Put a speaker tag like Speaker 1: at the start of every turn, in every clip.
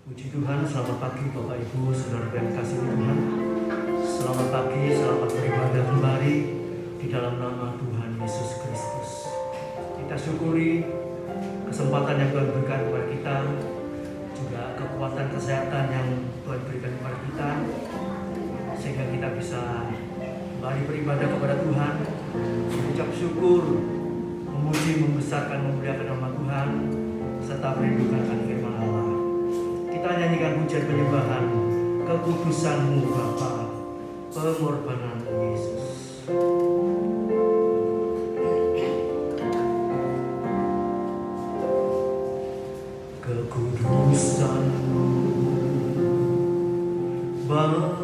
Speaker 1: Puji Tuhan, selamat pagi Bapak Ibu, Saudara yang kasih Tuhan. Selamat pagi, selamat beribadah kembali di dalam nama Tuhan Yesus Kristus. Kita syukuri kesempatan yang Tuhan berikan kepada kita, juga kekuatan kesehatan yang Tuhan berikan kepada kita, sehingga kita bisa kembali beribadah kepada Tuhan, mengucap syukur, memuji, membesarkan, memuliakan nama Tuhan, serta merindukan firman Allah. Kita nyanyikan pujian penyembahan kekudusan-Mu Bapa, pengorbanan Yesus. Kekudusan-Mu Bapa,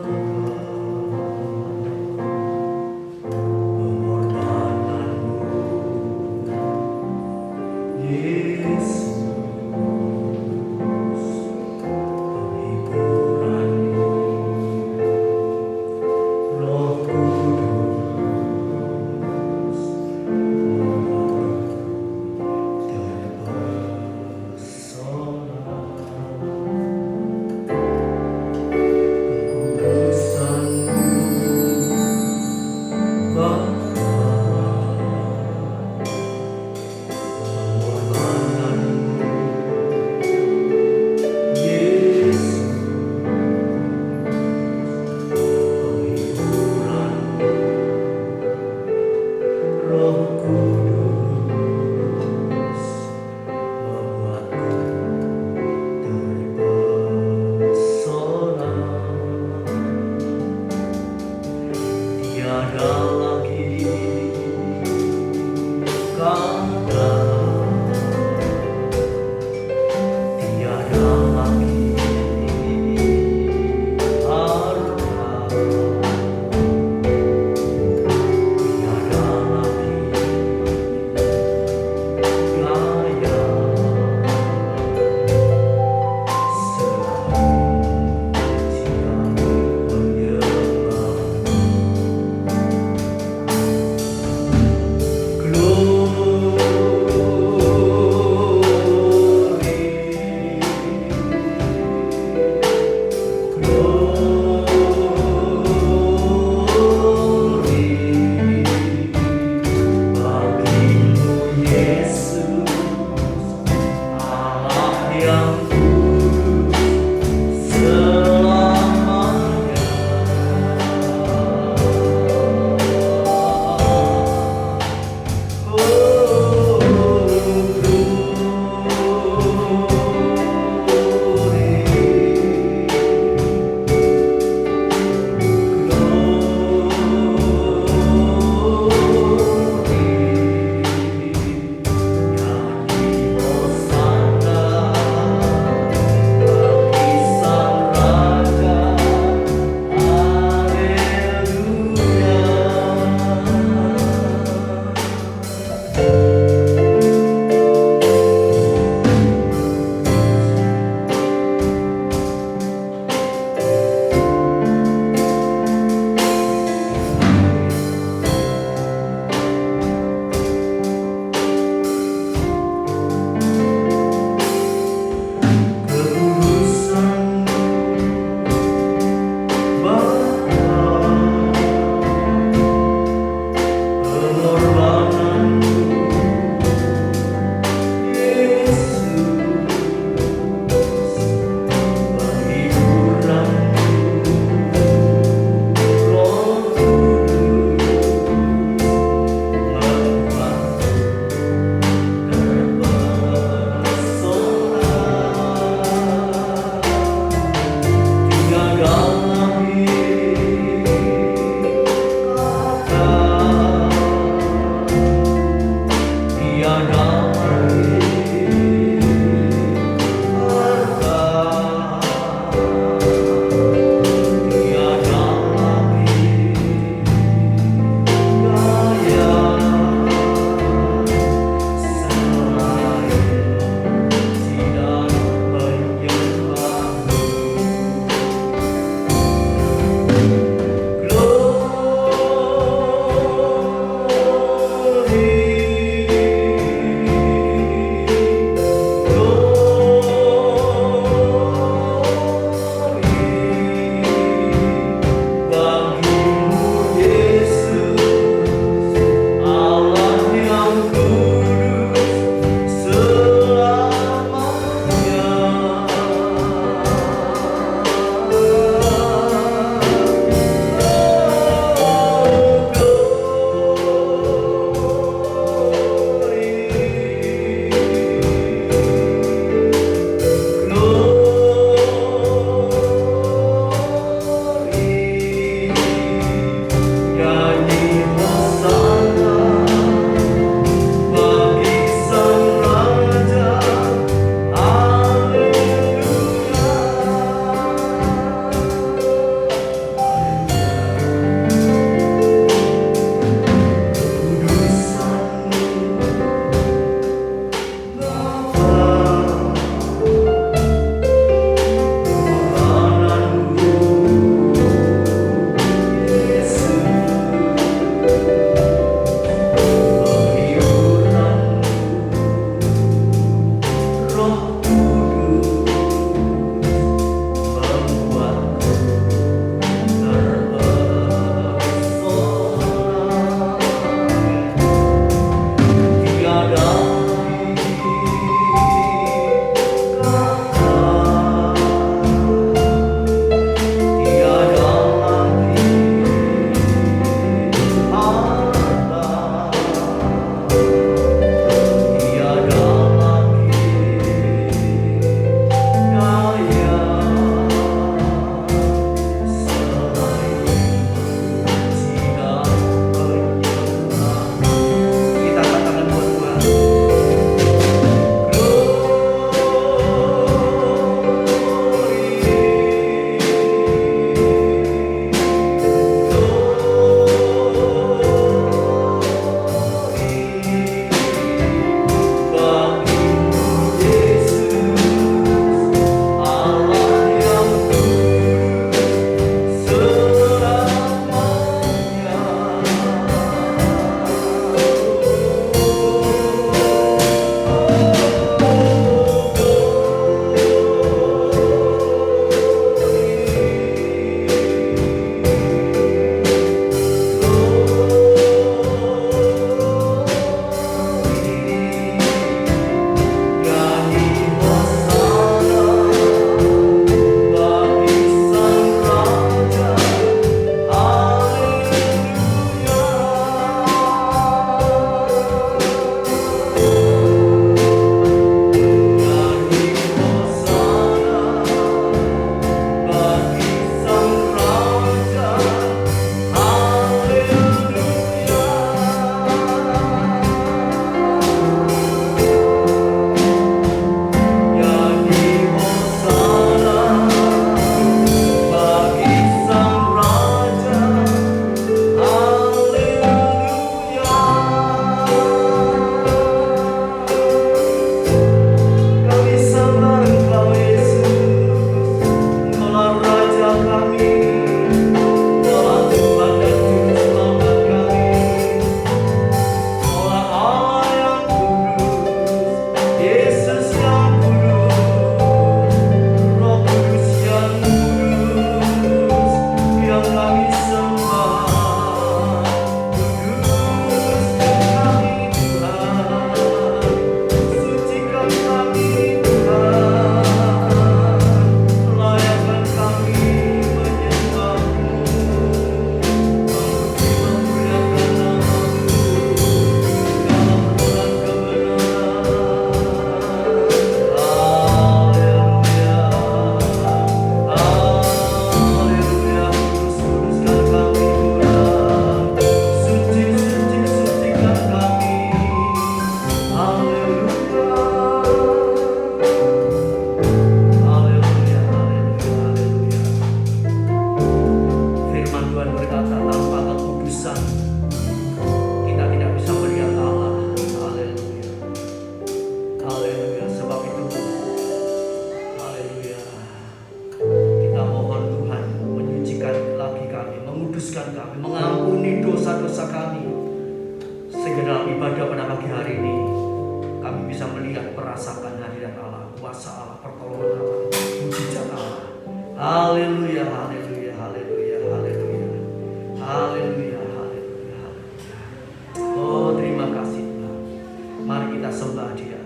Speaker 1: sembah Dia.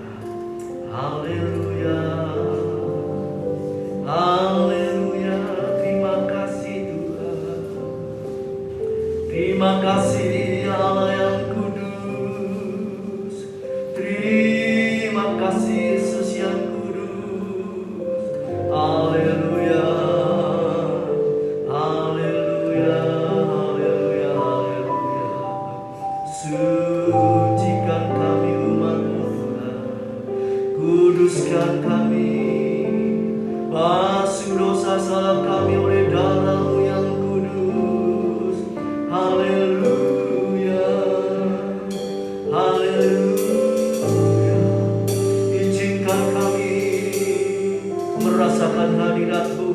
Speaker 1: Haleluya, haleluya. Terima kasih Tuhan, terima kasih Allah yang kudus, terima kasih Yesus yang kudus. Haleluya, haleluya, haleluya, haleluya. Sucikan kami umat-Mu Tuhan, kuduskan kami, basuh dosa salah kami oleh darah-Mu yang kudus. Haleluya, haleluya. Izinkan kami merasakan hadirat-Mu,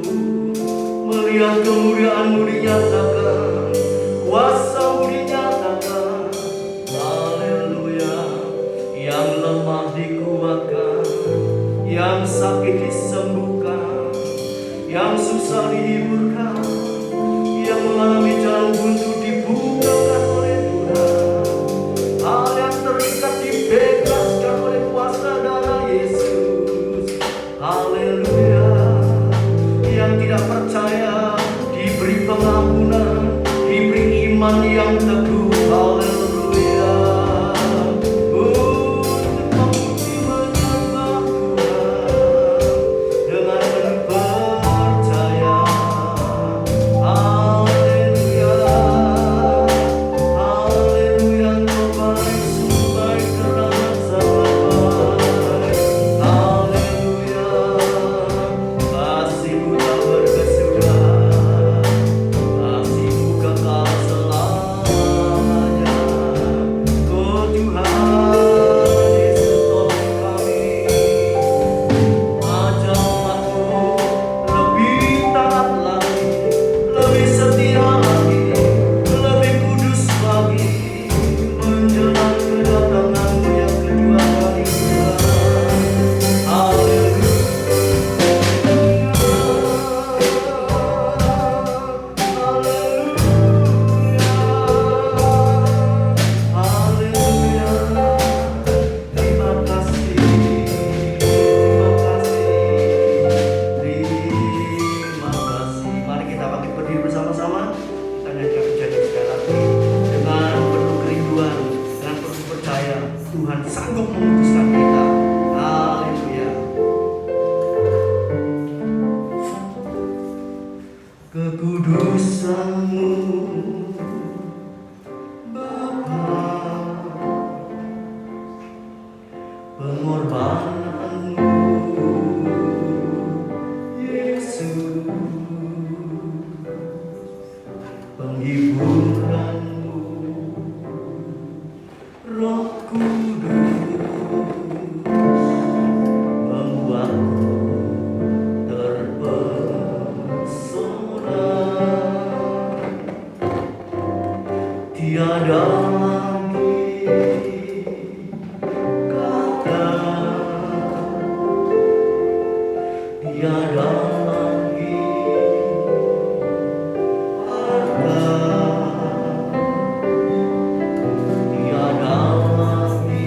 Speaker 1: melihat kemuliaan-Mu dinyatakan, kuasa-Mu dinyatakan. Haleluya. Yang lemah dikuatkan, yang sakit disembuhkan, yang susah dihiburkan, yang mengalami jalan buntu dibukakan oleh Tuhan. Hal yang terikat dibebaskan oleh kuasa darah Yesus. Haleluya. Yang tidak percaya diberi pengampunan, diberi iman yang teguh. Haleluya. Untuk memuji menyembah Tuhan dengan penuh percaya. Haleluya, haleluya. Engkau baik, sungguh baik, kerana sangat baik. Haleluya. Kasih-Mu tak berkesudahan, kasih-Mu kekal selamanya. Oh Tuhan Yesus, tolong kami, ajar umat-Mu lebih taat lagi, lebih setia lagi, lebih kudus lagi, menjelang kedatangan-Mu yang kedua kali Tuhan. Haleluya, haleluya, haleluya. Terima kasih, terima kasih, terima kasih. Mari kita bangkit berdiri bersama-sama. Kita nyanyikan pujian sekali lagi dengan penuh kerinduan, dengan penuh percaya Tuhan sanggup memutuskan kita. Haleluya. Kekudusan-Mu Bapa, pengorbanan-Mu Yesus, penghiburan-Mu Roh Kudus, membuatku terpesona. Tiada lagi kata, tiada lagi harga, tiada lagi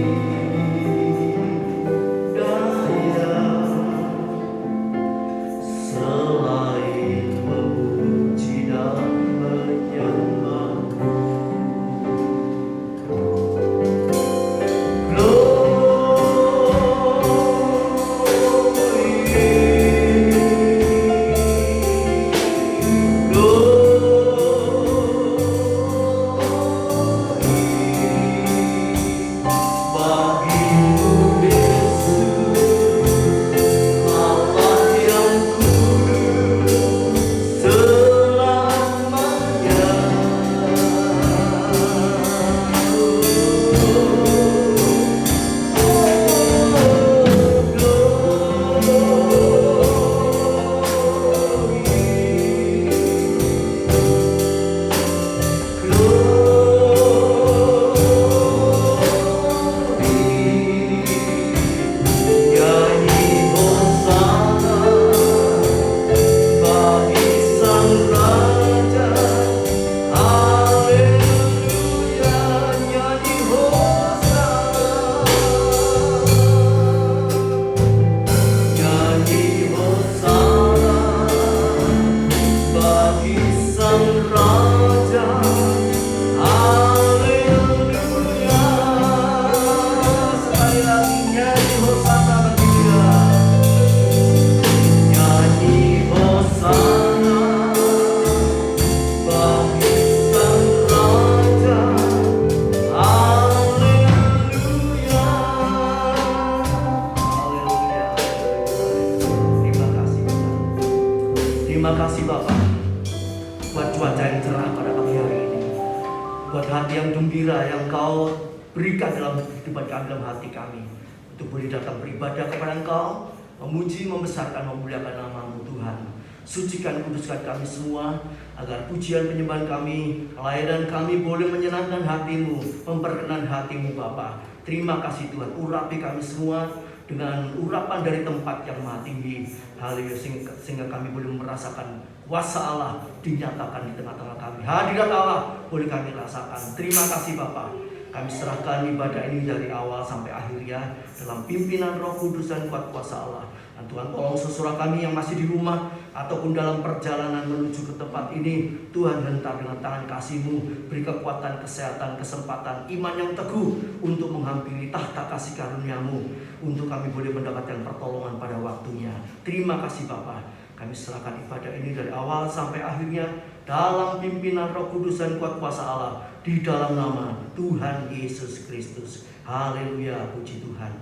Speaker 1: berikan dalam kehidupan kami, dalam hati kami, untuk boleh datang beribadah kepada Engkau, memuji, membesarkan, memuliakan nama-Mu Tuhan. Sucikan, kuduskan kami semua, agar pujian penyembahan kami, layanan kami boleh menyenangkan hati-Mu, memperkenan hati-Mu Bapa. Terima kasih Tuhan, urapi kami semua dengan urapan dari tempat yang maha tinggi. Haleluya, sehingga kami boleh merasakan kuasa Allah dinyatakan di tengah-tengah kami. Hadirat Allah boleh kami rasakan. Terima kasih Bapa. Kami serahkan ibadah ini dari awal sampai akhirnya dalam pimpinan Roh Kudus dan kuat kuasa Allah. Dan Tuhan, tolong sesuara kami yang masih di rumah ataupun dalam perjalanan menuju ke tempat ini, Tuhan hentar dengan tangan kasih-Mu, beri kekuatan, kesehatan, kesempatan, iman yang teguh untuk menghampiri tahta kasih karunia-Mu, untuk kami boleh mendapatkan pertolongan pada waktunya. Terima kasih Bapa. Kami serahkan ibadah ini dari awal sampai akhirnya dalam pimpinan Roh Kudus dan kuat kuasa Allah, di dalam nama Tuhan Yesus Kristus. Haleluya, puji Tuhan.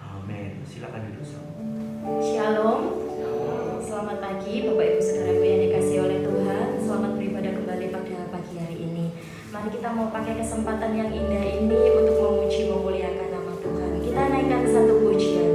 Speaker 1: Amin. Silakan duduk.
Speaker 2: Shalom. Selamat pagi Bapak Ibu Saudaraku yang dikasihi oleh Tuhan. Selamat beribadah kembali pada pagi hari ini. Mari kita mau pakai kesempatan yang indah ini untuk memuji, memuliakan nama Tuhan. Kita naikkan satu pujian.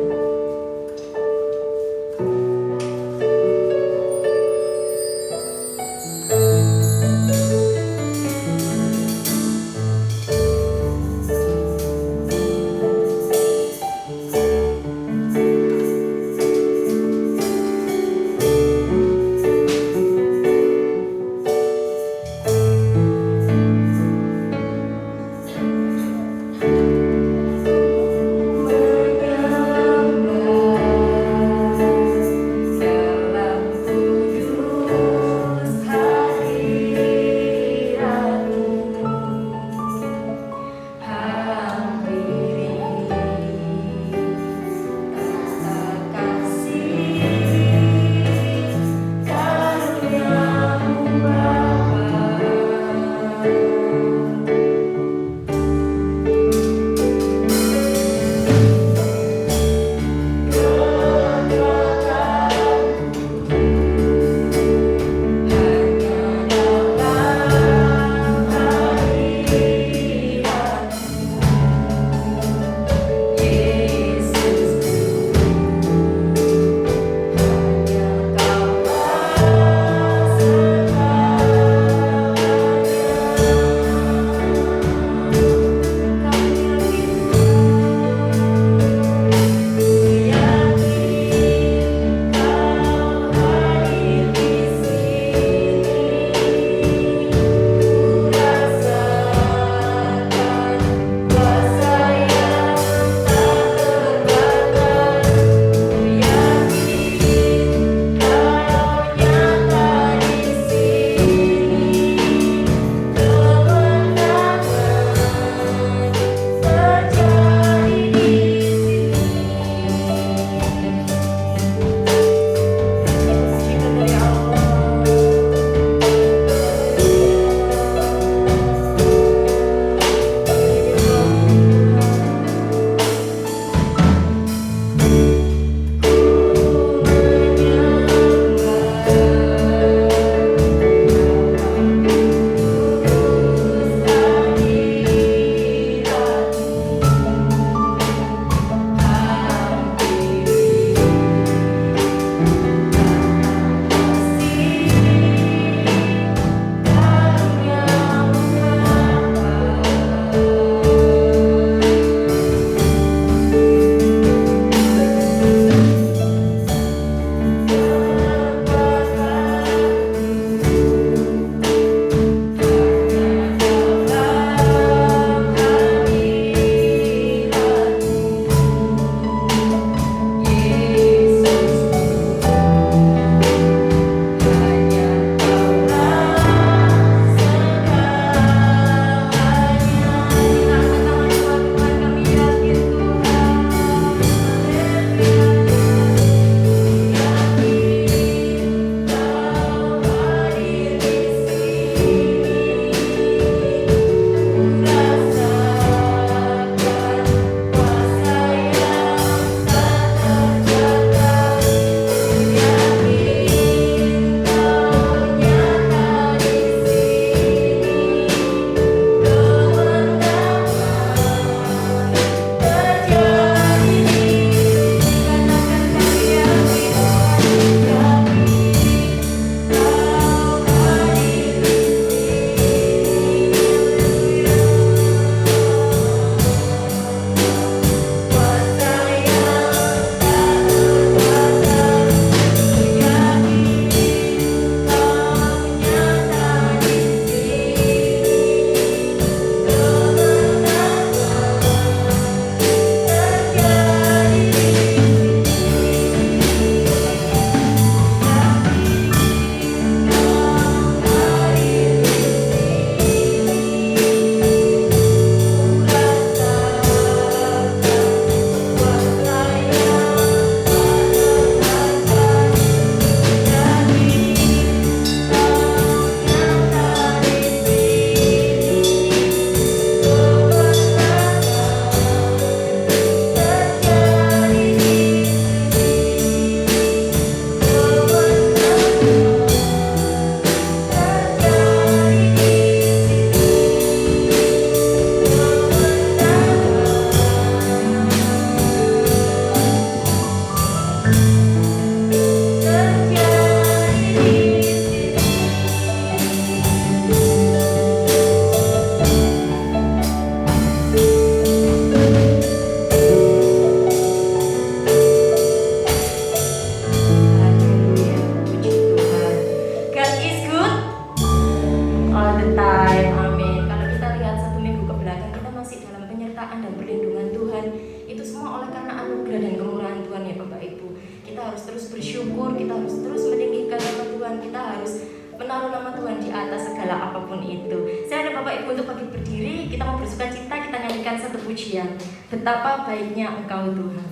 Speaker 2: itu semua oleh karena anugerah dan kemurahan Tuhan ya Bapak Ibu. Kita harus terus bersyukur, kita harus terus meninggikan nama Tuhan, kita harus menaruh nama Tuhan di atas segala apapun itu. Saya ada Bapak Ibu untuk bagi berdiri, kita mau bersuka cita, kita nyanyikan satu pujian. Betapa baiknya Engkau Tuhan.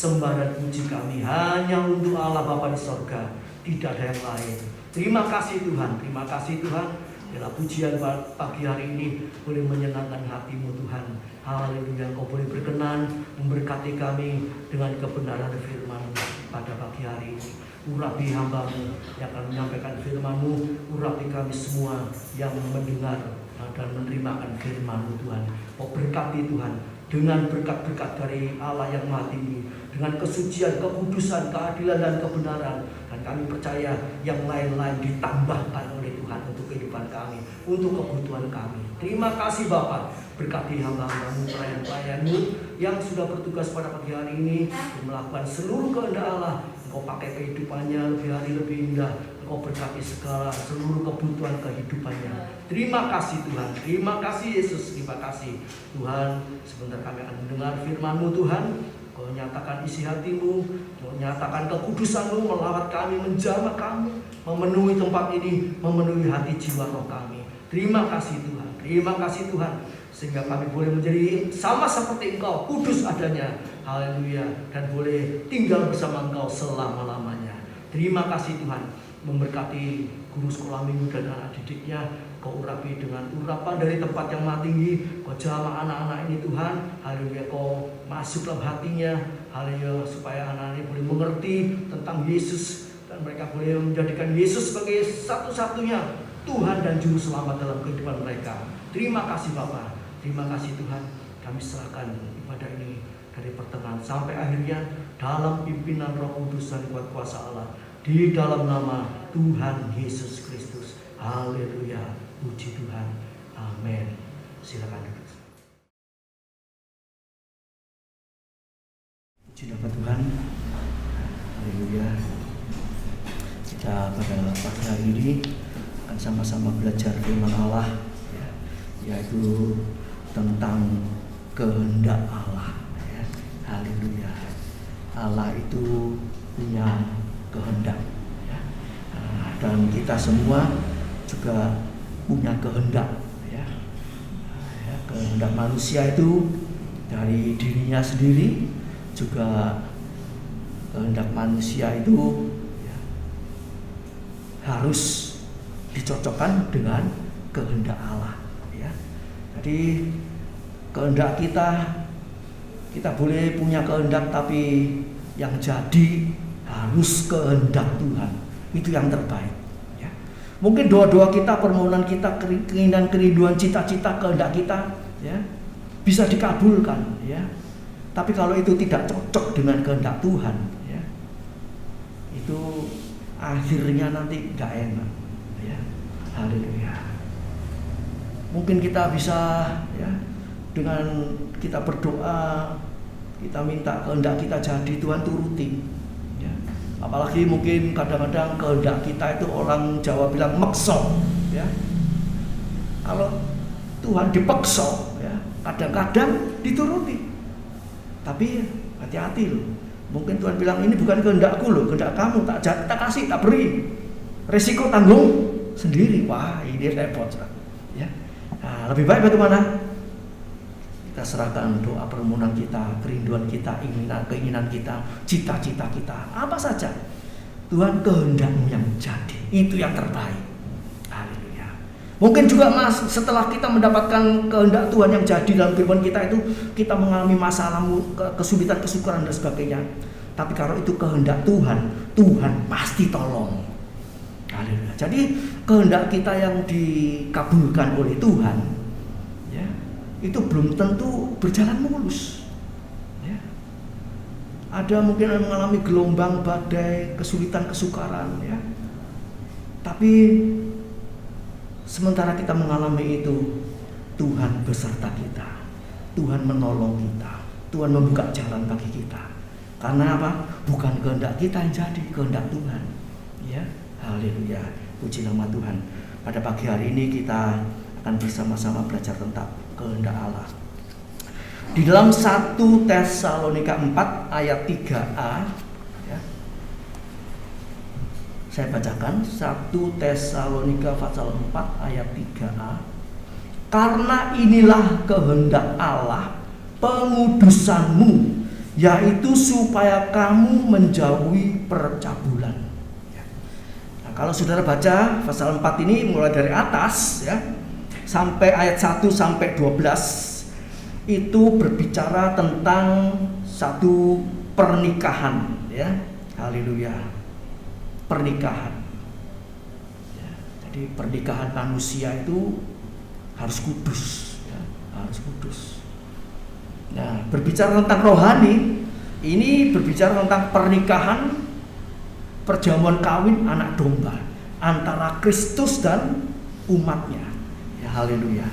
Speaker 1: sembah dan puji kami hanya untuk Allah Bapa di sorga, tidak ada yang lain. Terima kasih Tuhan, terima kasih Tuhan. Bila pujian pagi hari ini boleh menyenangkan hati-Mu Tuhan. Haleluya, Kau boleh berkenan memberkati kami dengan kebenaran firman-Mu pada pagi hari ini. Urapi hamba-Mu yang akan menyampaikan firman-Mu, urapi kami semua yang mendengar dan menerimakan firman-Mu Tuhan. Kau berkati Tuhan dengan berkat-berkat dari Allah yang Maha Tinggi, dengan kesucian, kekudusan, keadilan dan kebenaran. Dan kami percaya yang lain-lain ditambahkan oleh Tuhan untuk kehidupan kami, untuk kebutuhan kami. Terima kasih Bapa, berkati hamba-hamba-Mu, pelayan-pelayan-Mu yang sudah bertugas pada pagi hari ini melakukan seluruh kehendak Allah. Engkau pakai kehidupannya lebih hari lebih indah. Engkau berkati segala seluruh kebutuhan kehidupannya. Terima kasih Tuhan, terima kasih Yesus, terima kasih Tuhan. Sebentar kami akan mendengar firman-Mu Tuhan. Kau nyatakan isi hati-Mu, Kau nyatakan kekudusan-Mu melawat kami, menjamah kami, memenuhi tempat ini, memenuhi hati jiwa roh kami. Terima kasih Tuhan, terima kasih Tuhan, sehingga kami boleh menjadi sama seperti Engkau, kudus adanya. Haleluya, dan boleh tinggal bersama Engkau selama-lamanya. Terima kasih Tuhan, memberkati guru sekolah minggu dan anak didiknya. Kau urapi dengan urapan dari tempat yang Maha Tinggi. Kau jamah anak-anak ini Tuhan. Haleluya, Kau masuk dalam hatinya. Haleluya, supaya anak-anak ini boleh mengerti tentang Yesus, dan mereka boleh menjadikan Yesus sebagai satu-satunya Tuhan dan Juru Selamat dalam kehidupan mereka. Terima kasih Bapa, terima kasih Tuhan. Kami serahkan ibadah ini dari pertengahan sampai akhirnya dalam pimpinan Roh Kudus dan kuat kuasa Allah, di dalam nama Tuhan Yesus Kristus. Haleluya, puji Tuhan, amin. Silakan duduk. Puji nama Tuhan, haleluya. Kita pada pagi hari ini akan sama-sama belajar firman Allah, yaitu tentang kehendak Allah. Haleluya. Allah itu punya kehendak, dan kita semua juga punya kehendak. Kehendak manusia itu dari dirinya sendiri, juga kehendak manusia itu harus dicocokkan dengan kehendak Allah. Jadi kehendak kita boleh punya kehendak, tapi yang jadi harus kehendak Tuhan. Itu yang terbaik. Mungkin doa-doa kita, permohonan kita, keinginan, kerinduan, cita-cita, kehendak kita bisa dikabulkan. Tapi kalau itu tidak cocok dengan kehendak Tuhan, itu akhirnya nanti gak enak. Haleluya. Mungkin kita bisa dengan kita berdoa, kita minta kehendak kita jadi, Tuhan turuti. Apalagi mungkin kadang-kadang kehendak kita itu orang Jawa bilang mekso. Kalau Tuhan dipekso, kadang-kadang dituruti. Tapi hati-hati loh. Mungkin Tuhan bilang ini bukan kehendakku loh, kehendak kamu, tak kasih, tak beri. Resiko tanggung sendiri. Wah, ini repot. Nah, lebih baik bagaimana? Kita serahkan doa permohonan kita, kerinduan kita, keinginan kita, cita-cita kita, apa saja. Tuhan, kehendak-Mu yang jadi, itu yang terbaik. Haleluya. Mungkin juga setelah kita mendapatkan kehendak Tuhan yang jadi dalam kehidupan kita itu, kita mengalami masalah, kesulitan, kesukaran dan sebagainya. Tapi kalau itu kehendak Tuhan, Tuhan pasti tolong. Haleluya. Jadi kehendak kita yang dikabulkan oleh Tuhan, itu belum tentu berjalan mulus. Ada mungkin yang mengalami gelombang, badai, kesulitan, kesukaran. Tapi sementara kita mengalami itu, Tuhan beserta kita. Tuhan menolong kita. Tuhan membuka jalan bagi kita. Karena apa? Bukan kehendak kita yang jadi, kehendak Tuhan. Haleluya. Puji nama Tuhan. Pada pagi hari ini kita akan bersama-sama belajar tentang kehendak Allah. Di dalam 1 Tesalonika 4 ayat 3a, saya bacakan 1 Tesalonika pasal 4 ayat 3a. Karena inilah kehendak Allah, pengudusanmu,
Speaker 3: yaitu supaya kamu menjauhi percabulan. Nah, kalau saudara baca pasal 4 ini mulai dari atas ya, sampai ayat 1 sampai 12 itu berbicara tentang satu pernikahan ya. Haleluya. Pernikahan. Ya, jadi pernikahan manusia itu harus kudus ya, harus kudus. Nah, berbicara tentang rohani, ini berbicara tentang pernikahan, perjamuan kawin anak domba antara Kristus dan umatnya. Ya, haleluya.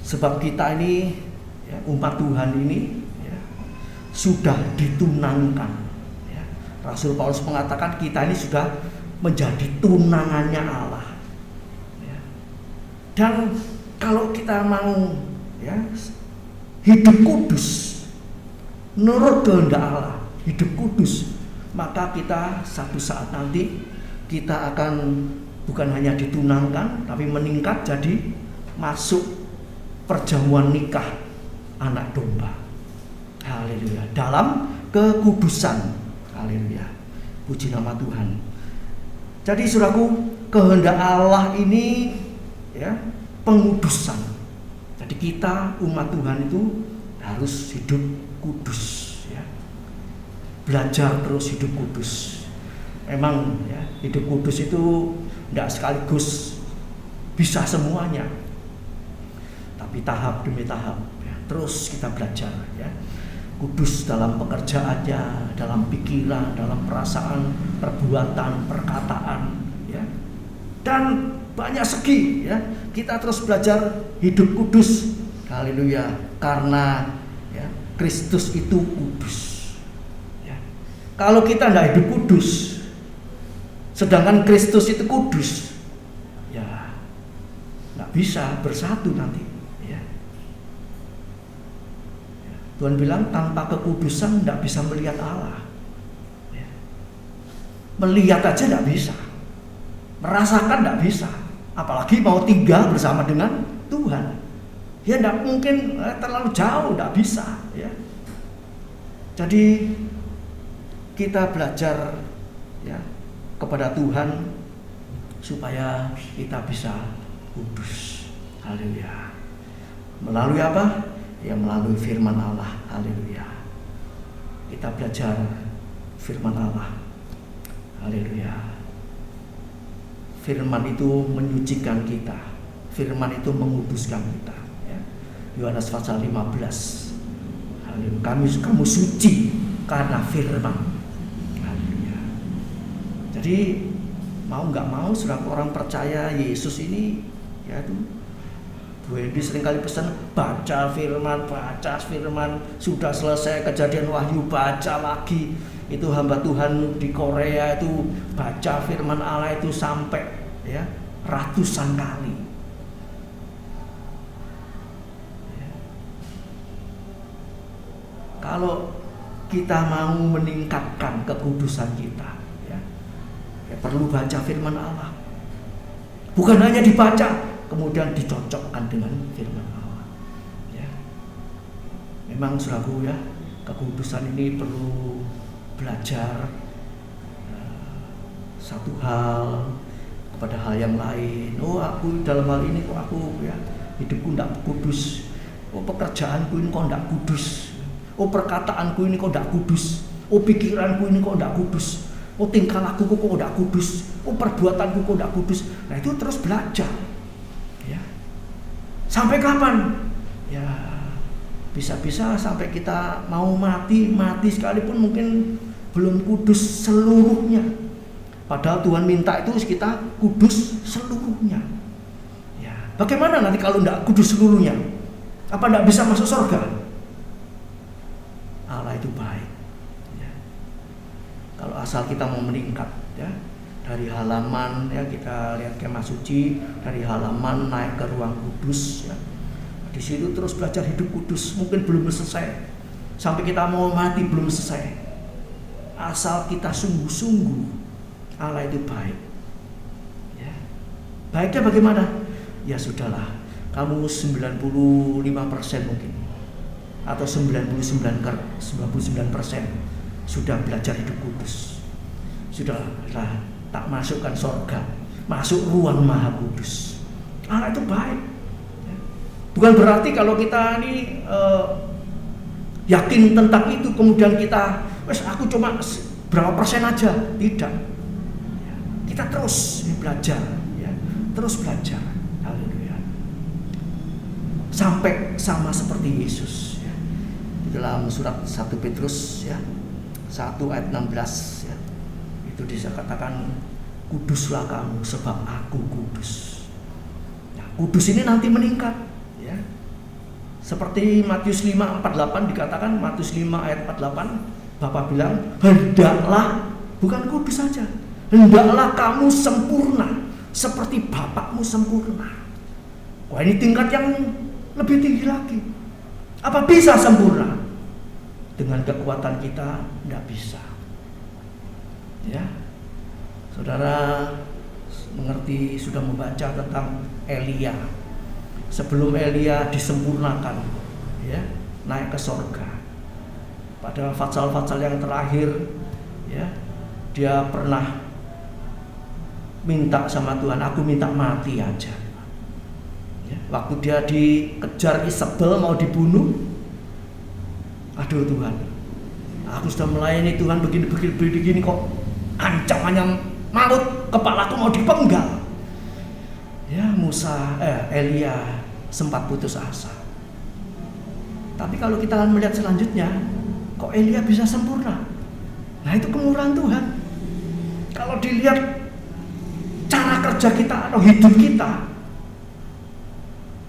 Speaker 3: Sebab kita ini, ya, umat Tuhan ini ya, sudah ditunangkan. Ya. Rasul Paulus mengatakan kita ini sudah menjadi tunangannya Allah. Ya. Dan kalau kita mau ya, hidup kudus menurut kehendak Allah, hidup kudus, maka kita satu saat nanti kita akan bukan hanya ditunangkan, tapi meningkat jadi masuk perjamuan nikah anak domba. Haleluya. Dalam kekudusan. Haleluya. Puji nama Tuhan. Jadi saudaraku, kehendak Allah ini ya, pengudusan. Jadi kita umat Tuhan itu harus hidup kudus ya. Belajar terus hidup kudus. Memang ya, hidup kudus itu tidak sekaligus bisa semuanya. Tapi tahap demi tahap ya, terus kita belajar ya. Kudus dalam pekerjaannya, dalam pikiran, dalam perasaan, perbuatan, perkataan ya. Dan banyak segi ya, kita terus belajar hidup kudus. Haleluya. Karena ya, Kristus itu kudus ya. Kalau kita tidak hidup kudus, sedangkan Kristus itu kudus, ya nggak bisa bersatu nanti ya. Tuhan bilang tanpa kekudusan tidak bisa melihat Allah ya. Melihat aja tidak bisa, merasakan tidak bisa, apalagi mau tinggal bersama dengan Tuhan. Ya tidak mungkin, terlalu jauh, tidak bisa ya. Jadi kita belajar ya kepada Tuhan supaya kita bisa kudus. Haleluya. Melalui apa? Ya melalui firman Allah. Haleluya. Kita belajar firman Allah. Haleluya. Firman itu menyucikan kita. Firman itu menguduskan kita. Yohanes pasal 15. Haleluya. Kamu suci karena firman. Haleluya. Jadi mau nggak mau, saudara, orang percaya Yesus ini ya tuh, Bu Hendy seringkali pesan baca firman, sudah selesai Kejadian Wahyu baca lagi. Itu hamba Tuhan di Korea itu baca firman Allah itu sampai ya ratusan kali. Kalau kita mau meningkatkan kekudusan kita ya, perlu baca firman Allah. Bukan hanya dibaca kemudian dicocokkan dengan firman Allah ya. Memang saudaraku ya, kekudusan ini perlu belajar satu hal kepada hal yang lain. Oh, aku dalam hal ini kok aku ya hidupku tidak kudus. Oh, pekerjaanku ini kok tidak kudus. Oh, perkataanku ini kok tidak kudus. Oh, pikiranku ini kok tidak kudus. Oh, tingkah lakuku kok tidak kudus. Oh, perbuatanku kok tidak kudus. Nah, itu terus belajar ya. Sampai kapan? Ya bisa-bisa sampai kita mau mati sekalipun mungkin belum kudus seluruhnya. Padahal Tuhan minta itu kita kudus seluruhnya ya. Bagaimana nanti kalau tidak kudus seluruhnya? Apa tidak bisa masuk surga? Allah itu baik ya. Kalau asal kita mau meningkat ya, dari halaman ya, kita lihat kemah suci, dari halaman naik ke ruang kudus ya. Di situ terus belajar hidup kudus. Mungkin belum selesai, sampai kita mau mati belum selesai. Asal kita sungguh-sungguh, Allah itu baik ya. Baiknya bagaimana? Ya sudahlah, kamu 95% mungkin atau 99% sudah belajar hidup kudus. Sudahlah, tak masukkan surga, masuk ruang Maha Kudus. Itu baik. Bukan berarti kalau kita ini yakin tentang itu kemudian kita, aku cuma berapa persen aja. Tidak. Kita terus belajar, terus belajar. Haleluya. Sampai sama seperti Yesus. Di dalam surat 1 Petrus 1 ayat 16 itu dikatakan, kuduslah kamu sebab aku kudus. Kudus ini nanti meningkat, seperti Matius 5:48 dikatakan, Matius 5 ayat 48, Bapak bilang, hendaklah, bukan kudus saja, hendaklah kamu sempurna seperti Bapakmu sempurna. Wah, ini tingkat yang lebih tinggi lagi. Apa bisa sempurna? Dengan kekuatan kita tidak bisa. Saudara mengerti, sudah membaca tentang Elia. Sebelum Elia disempurnakan, naik ke sorga. Pada fatsal-fatsal yang terakhir, dia pernah minta sama Tuhan, aku minta mati aja. Waktu dia dikejar Isabel mau dibunuh, aduh Tuhan, aku sudah melayani Tuhan begini kok ancamannya maut, kepalaku mau dipenggal. Elia sempat putus asa. Tapi kalau kita melihat selanjutnya, kok Elia bisa sempurna? Nah, itu kemurahan Tuhan. Kalau dilihat cara kerja kita atau hidup kita,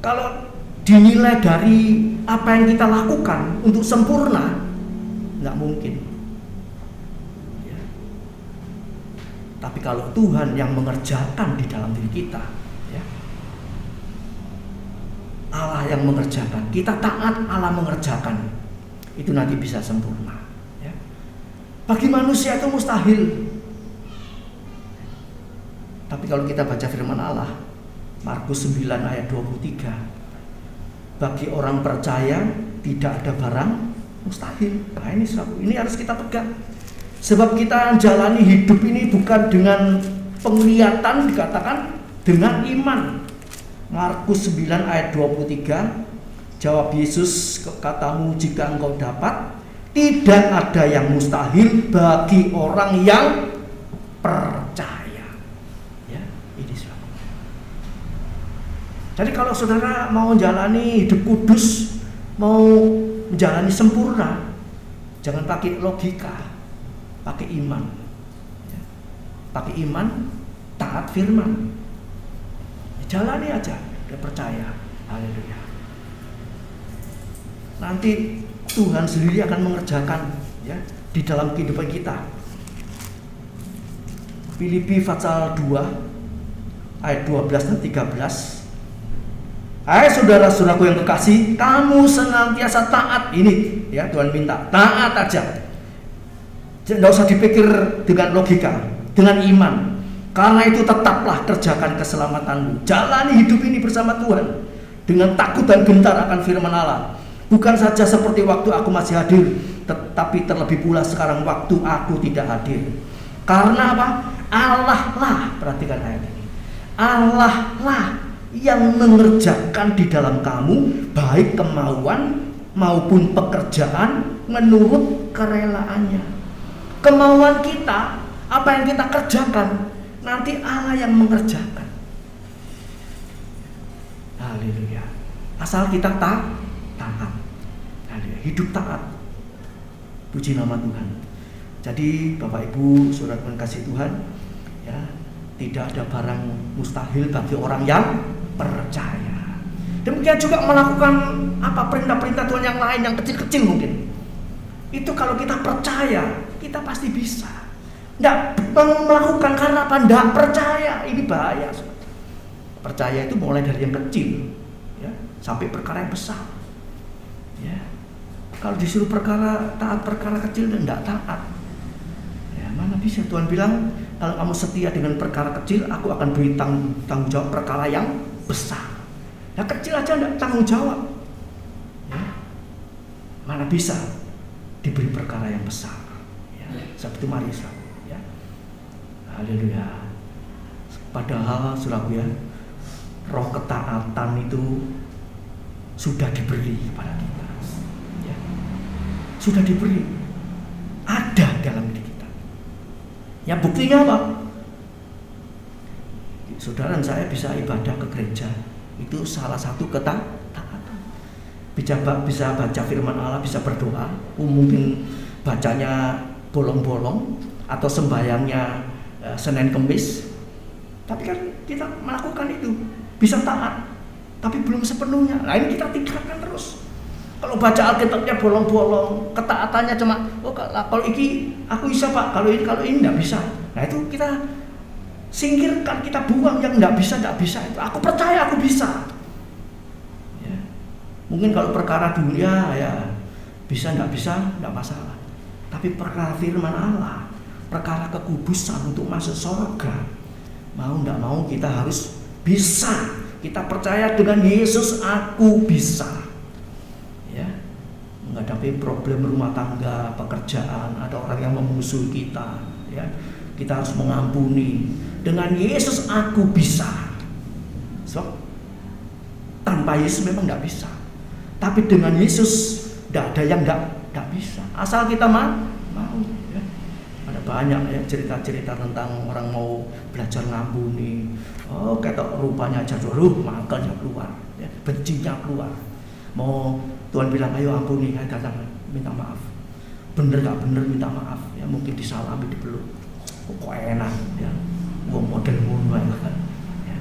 Speaker 3: kalau dinilai dari apa yang kita lakukan untuk sempurna, nggak mungkin. Tapi kalau Tuhan yang mengerjakan di dalam diri kita, Allah yang mengerjakan, kita taat, Allah mengerjakan, itu nanti bisa sempurna. Bagi manusia itu mustahil. Tapi kalau kita baca firman Allah, Markus 9 ayat 23, bagi orang percaya tidak ada barang mustahil. Nah, ini harus kita pegang. Sebab kita jalani hidup ini bukan dengan penglihatan, dikatakan dengan iman. Markus 9 ayat 23, jawab Yesus, katamu jika engkau dapat, tidak ada yang mustahil bagi orang yang percaya. Ini saudara. Jadi kalau saudara mau menjalani hidup kudus, mau menjalani sempurna, jangan pakai logika, pakai iman. Pakai iman, taat firman. Jalani aja, dia percaya. Haleluya. Nanti Tuhan sendiri akan mengerjakan di dalam kehidupan kita. Filipi pasal 2 ayat 12 dan 13. Hai saudara-saudaraku yang kekasih, kamu senantiasa taat. Ini Tuhan minta, taat aja. Tidak usah dipikir dengan logika, dengan iman. Karena itu tetaplah kerjakan keselamatanmu. Jalani hidup ini bersama Tuhan dengan takut dan gentar akan firman Allah. Bukan saja seperti waktu aku masih hadir, tetapi terlebih pula sekarang waktu aku tidak hadir. Karena apa? Allah lah, perhatikan ayat ini, Allah lah yang mengerjakan di dalam kamu baik kemauan maupun pekerjaan menurut kerelaannya. Kemauan kita, apa yang kita kerjakan, nanti Allah yang mengerjakan. Haleluya. Asal kita taat. Haleluya. Hidup taat. Puji nama Tuhan. Jadi Bapak Ibu, saudara yang kasih Tuhan, tidak ada barang mustahil bagi orang yang percaya. Demikian juga melakukan perintah-perintah Tuhan yang lain yang kecil-kecil mungkin. Itu kalau kita percaya, kita pasti bisa. Tidak melakukan karena apa? Tidak percaya, ini bahaya. Percaya itu mulai dari yang kecil sampai perkara yang besar. Kalau disuruh taat perkara kecil dan tidak taat, mana bisa. Tuhan bilang, kalau kamu setia dengan perkara kecil, aku akan beri tanggung jawab perkara yang besar. Kecil aja tidak tanggung jawab. mana bisa diberi perkara yang besar. Ya, seperti mari ya. Haleluya. Padahal saudaraku ya, roh ketaatan itu sudah diberi kepada kita. Ya. Sudah diberi. Ada dalam diri kita. Ya buktinya apa? Saudara dan saya bisa ibadah ke gereja. Itu salah satu ketaatan. Bisa baca firman Allah, bisa berdoa. Mungkin bacanya bolong-bolong atau sembahyangnya Senin Kemis. Tapi kan kita melakukan itu, bisa taat, tapi belum sepenuhnya. Nah ini kita tingkatkan terus. Kalau baca Alkitabnya bolong-bolong, ketaatannya cuma, kalau ini aku bisa Pak, kalau ini nggak bisa. Nah itu kita singkirkan, kita buang yang nggak bisa itu. Aku percaya aku bisa. Ya. Mungkin kalau perkara dunia ya bisa nggak masalah. Tapi perkara firman Allah, perkara kekudusan untuk masuk surga, mau nggak mau kita harus bisa. Kita percaya dengan Yesus aku bisa. Ya, menghadapi problem rumah tangga, pekerjaan, ada orang yang memusuhi kita. Ya, kita harus mengampuni. Dengan Yesus aku bisa. So, tanpa Yesus memang nggak bisa. Tapi dengan Yesus nggak ada yang nggak bisa. Asal kita mau. Ya. Ada banyak ya cerita-cerita tentang orang mau belajar ngampuni. Oh, ketok rupanya aja makannya keluar, ya, bencinya keluar. Mau Tuhan bilang ayo ampuni, ayo datang minta maaf. Bener gak bener minta maaf, ya mungkin disalami, dipeluk. Kok enak, ya. Gua model ngono ya.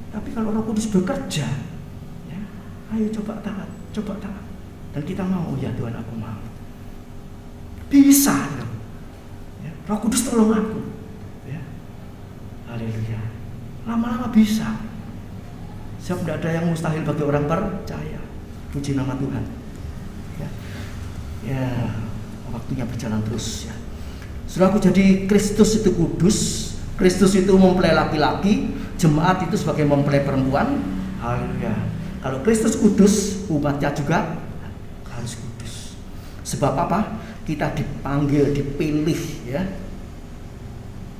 Speaker 3: Tapi kalau Roh Kudus bekerja, ya, ayo coba taat. Dan kita mau, ya Tuhan aku mau. Bisa dong. Ya, Roh Kudus tolong aku. Ya. Haleluya. Lama-lama bisa. Sebab tidak ada yang mustahil bagi orang percaya. Puji nama Tuhan. Ya, waktunya berjalan terus ya. Saudaraku, jadi Kristus itu kudus, Kristus itu mempelai laki-laki, jemaat itu sebagai mempelai perempuan. Haleluya. Kalau Kristus kudus, umatnya juga harus kudus. Sebab apa? Kita dipanggil, dipilih ya.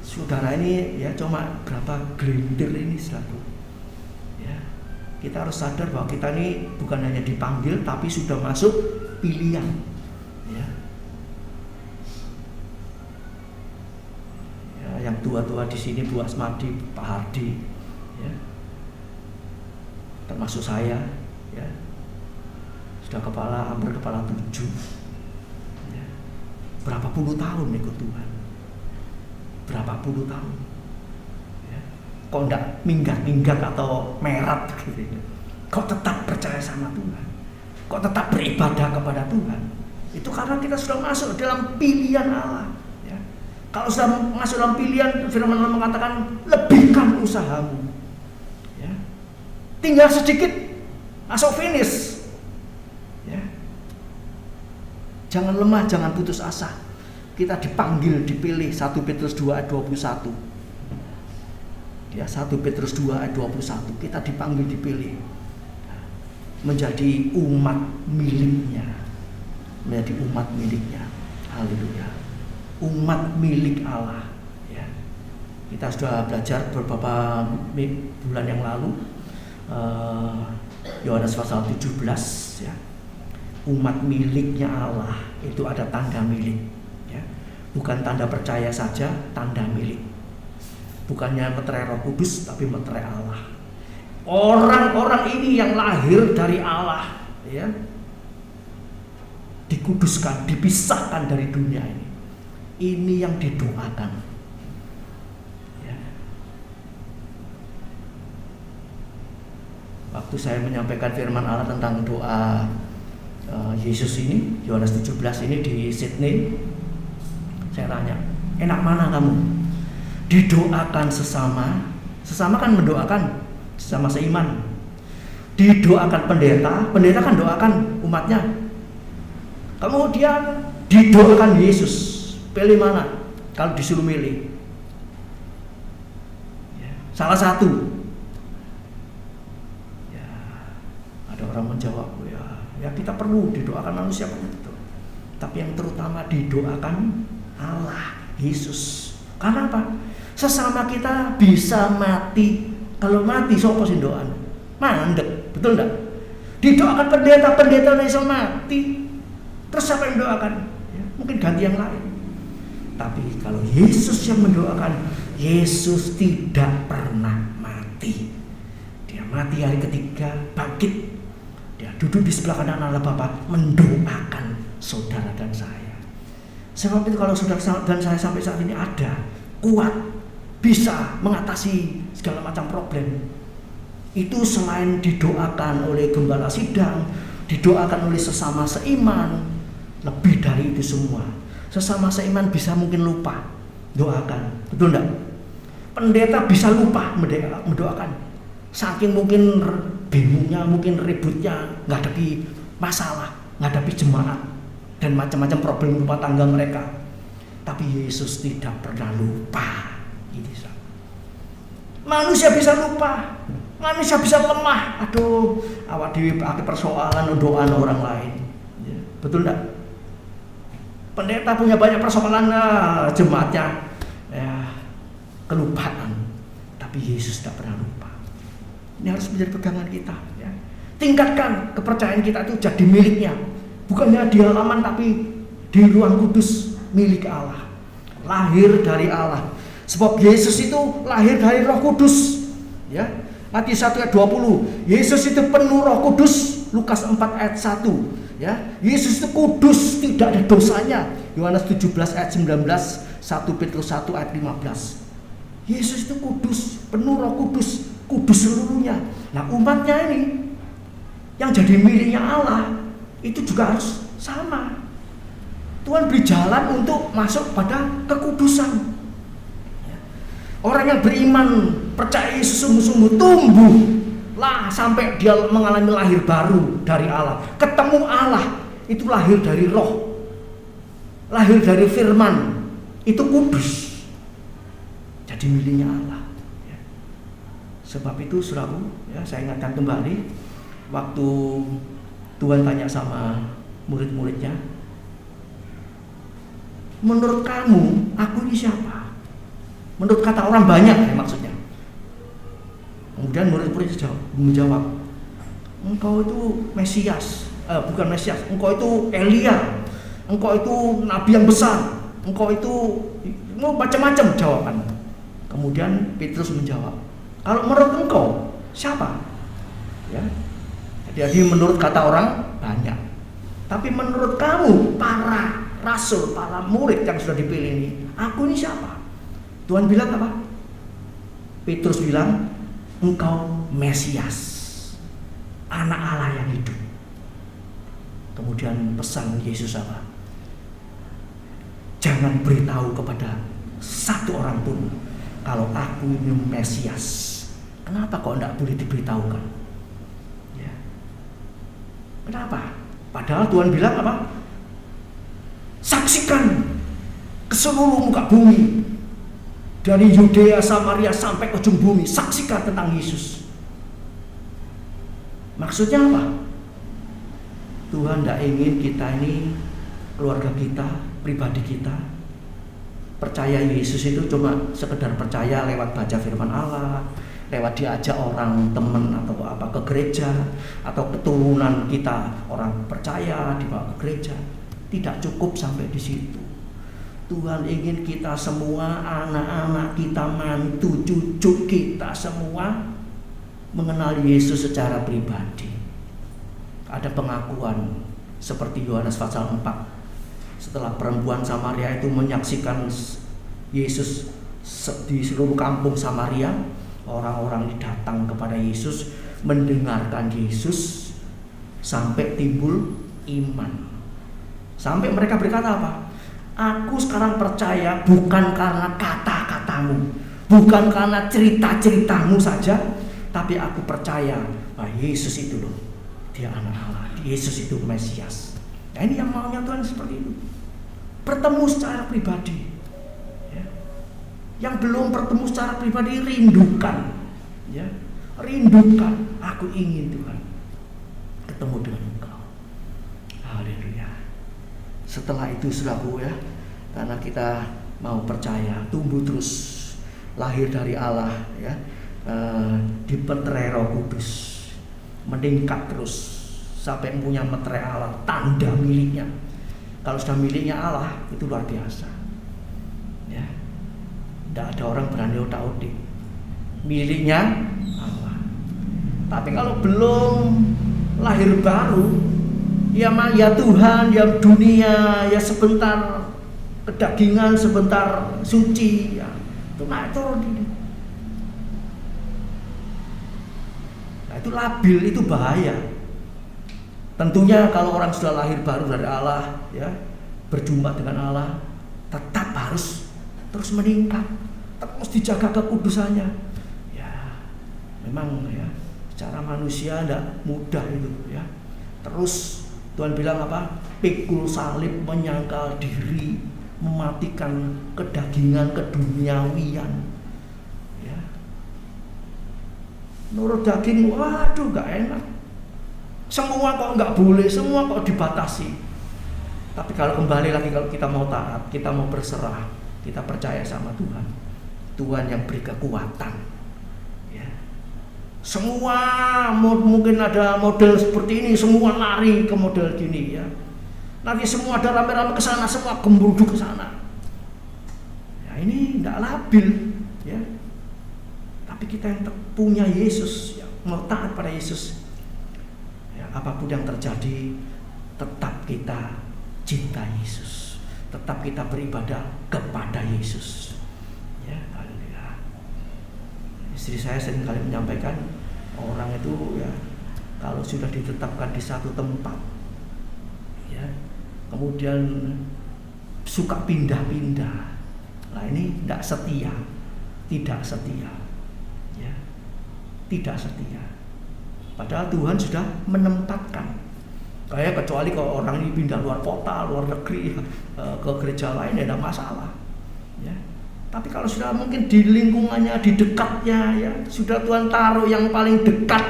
Speaker 3: Saudara ini ya cuma berapa gelintir ini satu. Ya, kita harus sadar bahwa kita ini bukan hanya dipanggil tapi sudah masuk pilihan. Ya. Ya, yang tua-tua di sini Bu Asmadi, Pak Hardi, ya. Termasuk saya, ya. Sudah hampir kepala 7. Ya. Berapa puluh tahun ikut Tuhan. Berapa puluh tahun ya. Kok enggak minggat atau merat gitu. Kok tetap percaya sama Tuhan, kok tetap beribadah kepada Tuhan. Itu karena kita sudah masuk dalam pilihan Allah ya. Kalau sudah masuk dalam pilihan, firman Allah mengatakan lebihkan usahamu ya. Tinggal sedikit masuk finish ya. Jangan lemah, jangan putus asa. Kita dipanggil, dipilih. 1 Petrus 2 ayat 21. Ya, 1 Petrus 2 ayat 21. Kita dipanggil, dipilih menjadi umat miliknya. Menjadi umat miliknya. Haleluya. Umat milik Allah ya. Kita sudah belajar beberapa bulan yang lalu Yohanes pasal 17 ya. Umat miliknya Allah itu ada tanda milik. Bukan tanda percaya saja, tanda milik. Bukannya meterai Roh Kudus, tapi meterai Allah. Orang-orang ini yang lahir dari Allah, ya, dikuduskan, dipisahkan dari dunia ini. Ini yang didoakan. Ya. Waktu saya menyampaikan firman Allah tentang doa Yesus ini, Yohanes 17 ini di Sydney. Saya tanya, enak mana kamu? Didoakan sesama kan mendoakan sesama seiman. Didoakan pendeta kan doakan umatnya. Kemudian didoakan Yesus. Pilih mana? Kalau disuruh milih, ya, salah satu. Ya, ada orang menjawab, ya Ya, kita perlu didoakan manusia betul. Tapi yang terutama didoakan Allah, Yesus. Karena apa? Sesama kita bisa mati. Kalau mati siapa sing doan? Mandek, betul enggak? Didoakan pendeta iso mati. Terus siapa yang doakan? Ya, mungkin ganti yang lain. Tapi kalau Yesus yang mendoakan, Yesus tidak pernah mati. Dia mati hari ketiga, bangkit. Dia duduk di sebelah kanan Allah Bapa, mendoakan saudara dan saya. Sebab itu kalau saudara dan saya sampai saat ini ada, kuat, bisa mengatasi segala macam problem, itu selain didoakan oleh gembala sidang, didoakan oleh sesama seiman, lebih dari itu semua. Sesama seiman bisa mungkin lupa doakan, betul enggak? Pendeta bisa lupa mendoakan, saking mungkin bingungnya, mungkin ributnya, menghadapi masalah, menghadapi jemaat dan macam-macam problem rumah tangga mereka. Tapi Yesus tidak pernah lupa. Manusia bisa lupa, manusia bisa lemah. Aduh, awak dhewe pakai persoalan doa orang lain. Ya, betul enggak? Pendeta punya banyak persoalan, jemaatnya ya kelupaan. Tapi Yesus tidak pernah lupa. Ini harus menjadi pegangan kita. Ya. Tingkatkan kepercayaan kita itu jadi miliknya, bukannya di halaman tapi di ruang kudus milik Allah. Lahir dari Allah. Sebab Yesus itu lahir dari Roh Kudus. Ya. Matius 1 ayat 20. Yesus itu penuh Roh Kudus. Lukas 4 ayat 1. Ya. Yesus itu kudus, tidak ada dosanya. Yohanes 17 ayat 19, 1 Petrus 1 ayat 15. Yesus itu kudus, penuh Roh Kudus, kudus seluruhnya. Nah, umatnya ini yang jadi miliknya Allah itu juga harus sama. Tuhan beri jalan untuk masuk pada kekudusan. Orang yang beriman, percaya Yesus sungguh-sungguh, tumbuhlah sampai dia mengalami lahir baru dari Allah. Ketemu Allah, itu lahir dari Roh, lahir dari firman, itu kudus, jadi miliknya Allah. Ya. Sebab itu saudaraku, ya, saya ingatkan kembali waktu Tuhan tanya sama murid-muridnya, menurut kamu, aku ini siapa? Menurut kata orang banyak ya maksudnya. Kemudian murid-murid menjawab, engkau itu Mesias, bukan Mesias, engkau itu Elia, engkau itu Nabi yang besar, engkau itu macam-macam jawaban. Kemudian Petrus menjawab, kalau menurut engkau siapa? Ya. Jadi menurut kata orang banyak, tapi menurut kamu para rasul, para murid yang sudah dipilih ini, aku ini siapa? Tuhan bilang apa? Petrus bilang, engkau Mesias, anak Allah yang hidup. Kemudian pesan Yesus apa? Jangan beritahu kepada satu orang pun kalau aku ini Mesias. Kenapa kok tidak boleh diberitahukan? Ya. Kenapa? Padahal Tuhan bilang apa? Saksikan ke seluruh muka bumi, dari Yudea, Samaria sampai ke ujung bumi, saksikan tentang Yesus. Maksudnya apa? Tuhan tidak ingin kita ini, keluarga kita, pribadi kita, percaya Yesus itu cuma sekedar percaya lewat baca firman Allah, lewat diajak orang teman atau apa ke gereja, atau keturunan kita orang percaya dibawa ke gereja. Tidak cukup sampai di situ. Tuhan ingin kita semua, anak-anak kita, mantu, cucu kita semua mengenal Yesus secara pribadi. Ada pengakuan seperti Yohanes pasal 4. Setelah perempuan Samaria itu menyaksikan Yesus di seluruh kampung Samaria, orang-orang datang kepada Yesus, mendengarkan Yesus sampai timbul iman. Sampai mereka berkata apa? Aku sekarang percaya bukan karena kata-katamu, bukan karena cerita-ceritamu saja, tapi aku percaya bahwa Yesus itu loh, dia anak Allah, Yesus itu Mesias. Nah, ini yang maunya Tuhan seperti itu. Bertemu secara pribadi. Ya. Yang belum bertemu secara pribadi, rindukan. Ya. Rindukan. Aku ingin Tuhan ketemu dengan Engkau. setelah itu saudaraku ya, karena kita mau percaya, tumbuh terus, lahir dari Allah ya, dipeterai Roh Kudus, meningkat terus sampai punya meterai Allah, tanda miliknya. Kalau sudah miliknya Allah itu luar biasa ya. Tidak ada orang berani otak-otik, miliknya Allah. Tapi kalau belum lahir baru, ya Tuhan, ya dunia, ya sebentar kedagingan, sebentar suci ya, itu naik turun ini. Nah itu labil, itu bahaya. Tentunya kalau orang sudah lahir baru dari Allah ya, berjumpa dengan Allah, tetap harus terus meningkat, terus dijaga kekudusannya. Ya, memang ya secara manusia tidak mudah itu ya. Terus Tuhan bilang apa? Pikul salib, menyangkal diri, mematikan kedagingan, keduniawian. Ya. Nurut daging, waduh gak enak. Semua kok nggak boleh, semua kok dibatasi. Tapi kalau kembali lagi, kalau kita mau taat, kita mau berserah, kita percaya sama Tuhan, Tuhan yang beri kekuatan ya. Semua mungkin ada model seperti ini, semua lari ke model gini ya. Nanti semua ada rame-rame ke sana, semua gembruduk ke sana. Ya ini tidak labil ya. Tapi kita yang punya Yesus, ya, mau taat pada Yesus, apapun yang terjadi, tetap kita cinta Yesus, tetap kita beribadah kepada Yesus. Ya, haleluya. Istri saya sering kali menyampaikan, orang itu ya kalau sudah ditetapkan di satu tempat, ya, kemudian suka pindah-pindah, nah ini tidak setia, ya, tidak setia. Padahal Tuhan sudah menempatkan. Kayak kecuali kalau orang ini pindah luar kota, luar negeri, ke gereja lain ya tidak masalah. Ya. Tapi kalau sudah mungkin di lingkungannya, di dekatnya, ya sudah Tuhan taruh yang paling dekat,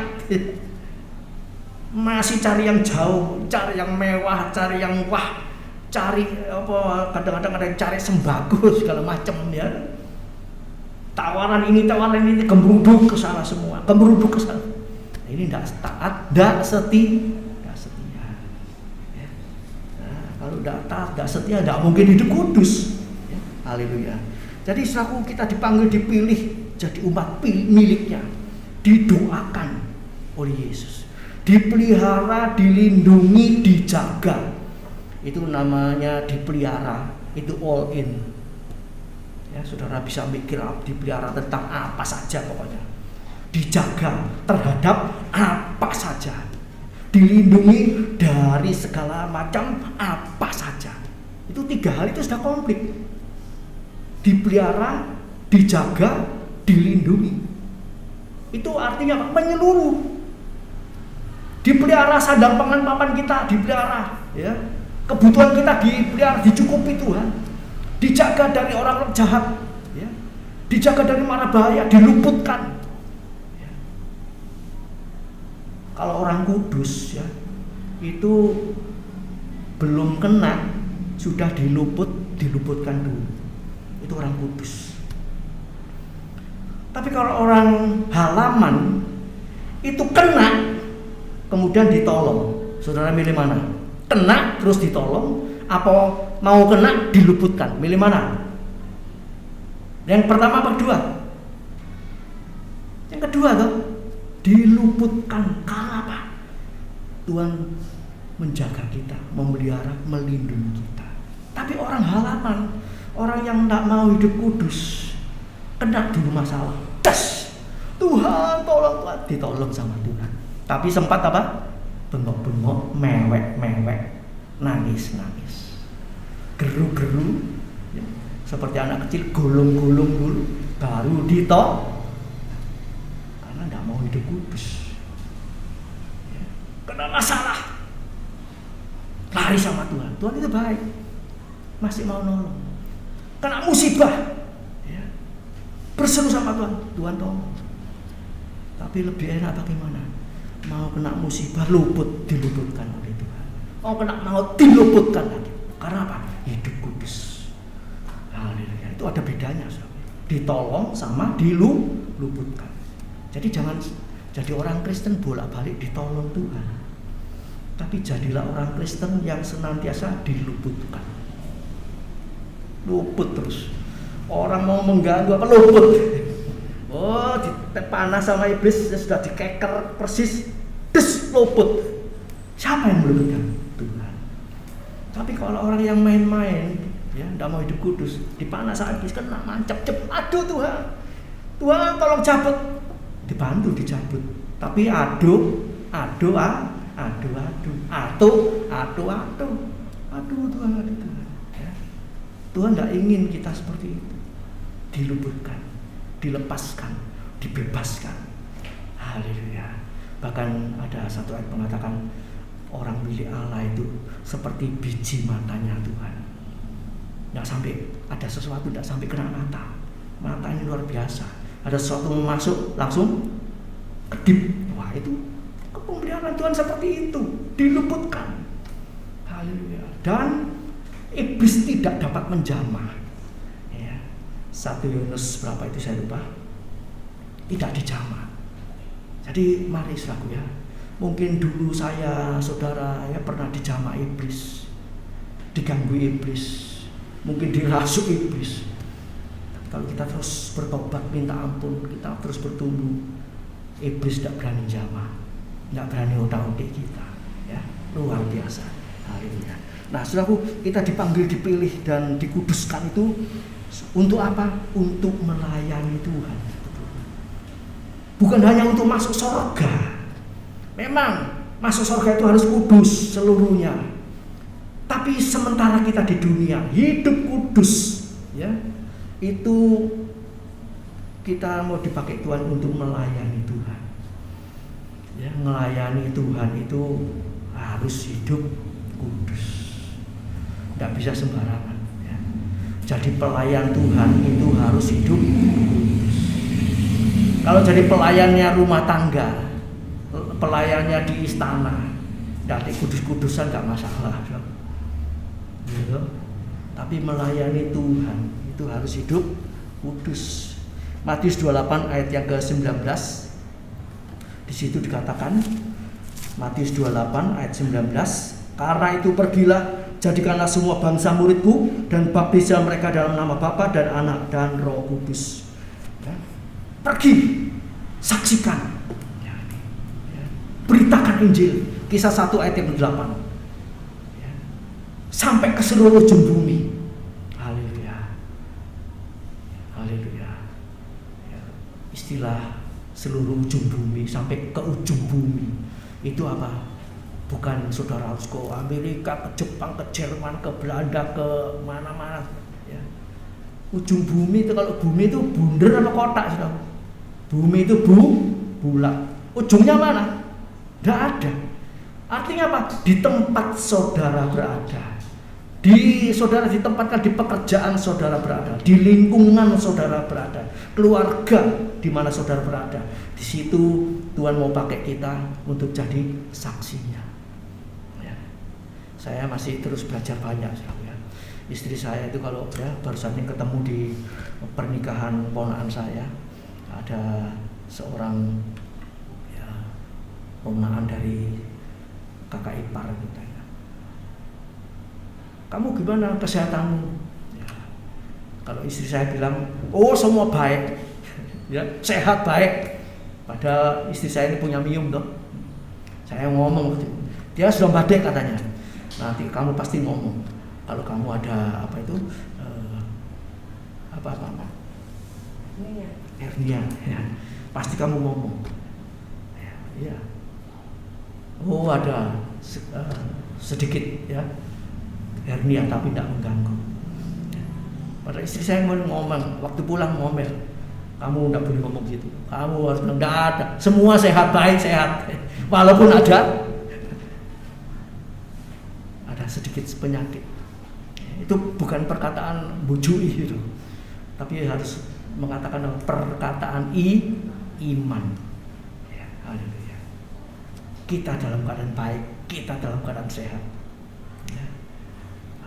Speaker 3: masih cari yang jauh, cari yang mewah, cari yang wah, cari apa? Kadang-kadang ada yang cari sembako segala macam ya. Tawaran ini gembruduk ke sana semua, gembruduk ke sana. Ini tidak taat, tidak setia. Ya. Nah, kalau tidak taat, tidak setia, tidak mungkin hidup kudus. Ya. Haleluya. Jadi selaku kita dipanggil, dipilih jadi umat miliknya, didoakan oleh Yesus, dipelihara, dilindungi, dijaga. Itu namanya dipelihara, itu all in. Ya, saudara bisa mikir dipelihara tentang apa saja pokoknya. Dijaga terhadap apa saja, dilindungi dari segala macam apa saja. Itu 3 hal itu sudah komplit. Dipelihara, dijaga, dilindungi. Itu artinya apa? Menyeluruh. Dipelihara sandang pangan papan kita, dipelihara ya. Kebutuhan kita dipelihara, dicukupi Tuhan. Dijaga dari orang jahat ya. Dijaga dari mara bahaya, diluputkan. Kalau orang kudus ya, itu belum kena sudah diluputkan dulu. Itu orang kudus. Tapi kalau orang halaman itu kena kemudian ditolong. Saudara milih mana? Kena terus ditolong, apa mau kena diluputkan? Milih mana? Yang pertama apa kedua? Yang kedua toh. Diluputkan. Karena apa? Tuhan menjaga kita, memelihara, melindungi kita. Tapi orang halaman, orang yang tidak mau hidup kudus, kena dulu masalah. Das, Tuhan tolong, Tuhan, ditolong sama Tuhan. Tapi sempat apa? Bengok-bengok, mewek, nangis, geru-geru, ya. Seperti anak kecil, gulung-gulung dulu, baru ditolong. Tidak mau hidup kudus ya. Kena masalah, lari sama Tuhan. Tuhan itu baik, masih mau nolong. Kena musibah ya. Berseru sama Tuhan, Tuhan tolong. Tapi lebih enak bagaimana? Mau kena musibah, diluputkan oleh Tuhan. Mau kena maut, diluputkan lagi. Karena apa? Hidup kudus. Haleluya. Itu ada bedanya, ditolong sama diluputkan. Jadi jangan jadi orang Kristen bolak-balik ditolong Tuhan, tapi jadilah orang Kristen yang senantiasa diluputkan. Luput terus. Orang mau mengganggu apa luput. Oh, dipanas sama iblis, sudah dikeker persis, des luput. Siapa yang meluputkan? Tuhan. Tapi kalau orang yang main-main, ya, tidak mau hidup kudus, dipanas sama iblis, kena mancap, aduh Tuhan tolong cabut, dibantu dicabut. Tapi aduh Tuhan, ya. Tuhan tidak ingin kita seperti itu, diluputkan, dilepaskan, dibebaskan. Haleluya. Bahkan ada satu ayat mengatakan orang milik Allah itu seperti biji matanya Tuhan. Tidak sampai ada sesuatu, tidak sampai kena mata. Mata ini luar biasa. Ada sesuatu masuk langsung kedip. Wah, itu kepemeliharaan Tuhan seperti itu, diluputkan. Haleluya. Dan iblis tidak dapat menjamah. Ya. 1 Yunus berapa itu saya lupa. Tidak dijamah. Jadi mari saudaraku ya. Mungkin dulu saya, saudara ya pernah dijamah iblis, diganggu iblis, mungkin dirasuk iblis. Tapi kalau kita terus bertobat, minta ampun, kita terus bertumbuh, iblis tidak berani jamah, tidak berani otak-otak kita. Ya, luar biasa. Haleluya. Nah, saudaraku, kita dipanggil, dipilih dan dikuduskan itu untuk apa? Untuk melayani Tuhan. Bukan hanya untuk masuk surga. Memang masuk surga itu harus kudus seluruhnya. Tapi sementara kita di dunia hidup kudus, ya, itu kita mau dipakai Tuhan untuk melayani Tuhan. Ya, melayani Tuhan itu harus hidup kudus. Tidak bisa sembarangan. Ya. Jadi pelayan Tuhan itu harus hidup kudus. Kalau jadi pelayannya rumah tangga, pelayannya di istana, dari kudus-kudusan nggak masalah, gitu. Tapi melayani Tuhan itu harus hidup kudus. Matius 28 ayat yang ke-19, di situ dikatakan, Matius 28 ayat 19, karena itu pergilah, jadikanlah semua bangsa muridku dan baptislah mereka dalam nama Bapa dan Anak dan Roh Kudus. Ya. Pergi, saksikan, ya. Beritakan Injil, Kisah 1 ayat yang ke-8, ya. Sampai ke seluruh ujung bumi. Haleluya, haleluya. Ya. Istilah seluruh ujung bumi, sampai ke ujung bumi itu apa? Bukan saudara harus ke Amerika, ke Jepang, ke Jerman, ke Belanda, ke mana-mana. Ya. Ujung bumi itu, kalau bumi itu bunder apa kotak, saudara? Bumi itu bulat. Ujungnya mana? Tidak ada. Artinya apa? Di tempat saudara berada. Saudara ditempatkan di pekerjaan saudara berada, di lingkungan saudara berada, keluarga di mana saudara berada. Di situ Tuhan mau pakai kita untuk jadi saksinya. Ya. Saya masih terus belajar banyak, ya. Istri saya itu kalau ya barusan ketemu di pernikahan ponakan saya, ada seorang ya ponakan dari kakak ipar kita. Kamu gimana kesehatanmu? Ya. Kalau istri saya bilang, oh semua baik, ya sehat baik. Padahal istri saya ini punya miom dong. Saya ngomong, dia sudah badai katanya. Nanti kamu pasti ngomong. Kalau kamu ada apa itu, apa? Hernia, ya. Pasti kamu ngomong. Ya. Oh ada sedikit ya hernia tapi tidak mengganggu. Pada istri saya ngomong waktu pulang ngomel, kamu tidak boleh ngomong gitu. Kamu harus bilang tidak ada, semua sehat baik sehat. Walaupun ada sedikit penyakit. Itu bukan perkataan bujui itu, tapi harus mengatakan perkataan iman. Ya, haleluya. Kita dalam keadaan baik, kita dalam keadaan sehat. Ya.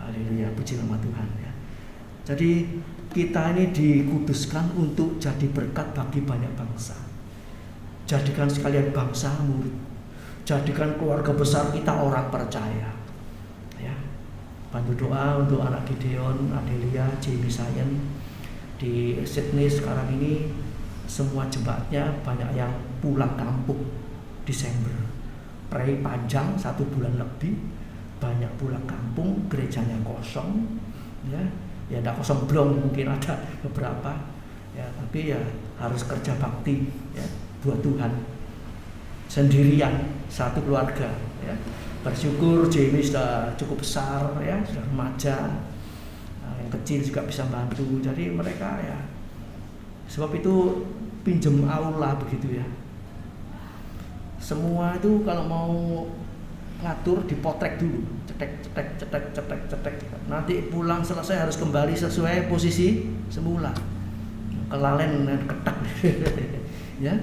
Speaker 3: Haleluya, puji nama Tuhan ya. Jadi kita ini dikuduskan untuk jadi berkat bagi banyak bangsa. Jadikan sekalian bangsa murid. Jadikan keluarga besar kita orang percaya. Ya. Bantu doa untuk anak Gideon, Adelia, Jamie Sayen di Sydney sekarang ini. Semua jemaatnya banyak yang pulang kampung Desember. Pray panjang 1 bulan lebih, banyak pulang kampung, gerejanya kosong, ya tidak kosong belum, mungkin ada beberapa, ya tapi ya harus kerja bakti, ya buat Tuhan sendirian, satu keluarga, ya bersyukur Jamie sudah cukup besar, ya sudah remaja, yang kecil juga bisa bantu, jadi mereka ya sebab itu pinjem aula begitu ya. Semua itu kalau mau ngatur dipotrek dulu, cetek. Nanti pulang selesai harus kembali sesuai posisi semula. Kelalen dan ketak, ya.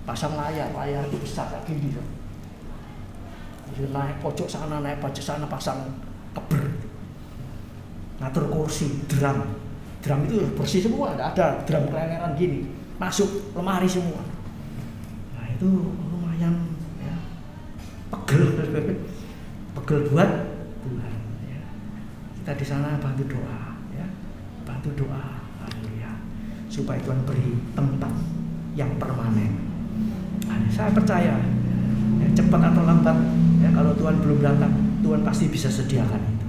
Speaker 3: Pasang layar itu besar kayak gini. Jadi naik pojok sana, pasang keber. Ngatur kursi, drum itu bersih semua, tidak ada drum kelengeran gini, masuk lemari semua. Nah itu lumayan ya, pegel buat Tuhan ya. Kita di sana bantu doa ya, haleluya, supaya Tuhan beri tempat yang permanen. Nah, saya percaya ya, cepat atau lambat ya, kalau Tuhan belum datang, Tuhan pasti bisa sediakan itu.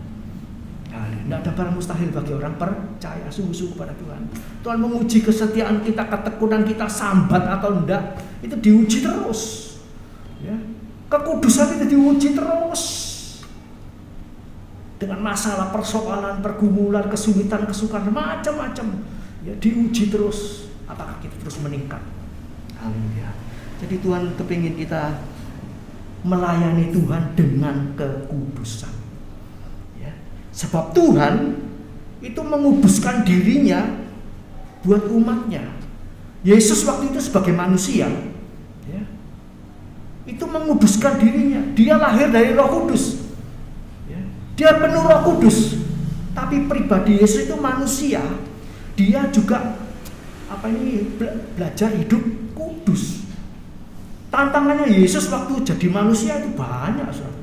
Speaker 3: Tidak ada barang mustahil bagi orang percaya sungguh-sungguh pada Tuhan. Tuhan menguji kesetiaan kita, ketekunan kita, sambat atau enggak, itu diuji terus. Ya. Kekudusan itu diuji terus. Dengan masalah, persoalan, pergumulan, kesulitan, kesukaran, macam-macam. Ya, diuji terus. Apakah kita terus meningkat? Haleluya. Jadi Tuhan kepingin kita melayani Tuhan dengan kekudusan. Sebab Tuhan itu menguduskan dirinya buat umatnya. Yesus waktu itu sebagai manusia ya, itu menguduskan dirinya. Dia lahir dari Roh Kudus ya. Dia penuh Roh Kudus. Tapi pribadi Yesus itu manusia. Dia juga belajar hidup kudus. Tantangannya Yesus waktu jadi manusia itu banyak, saudara.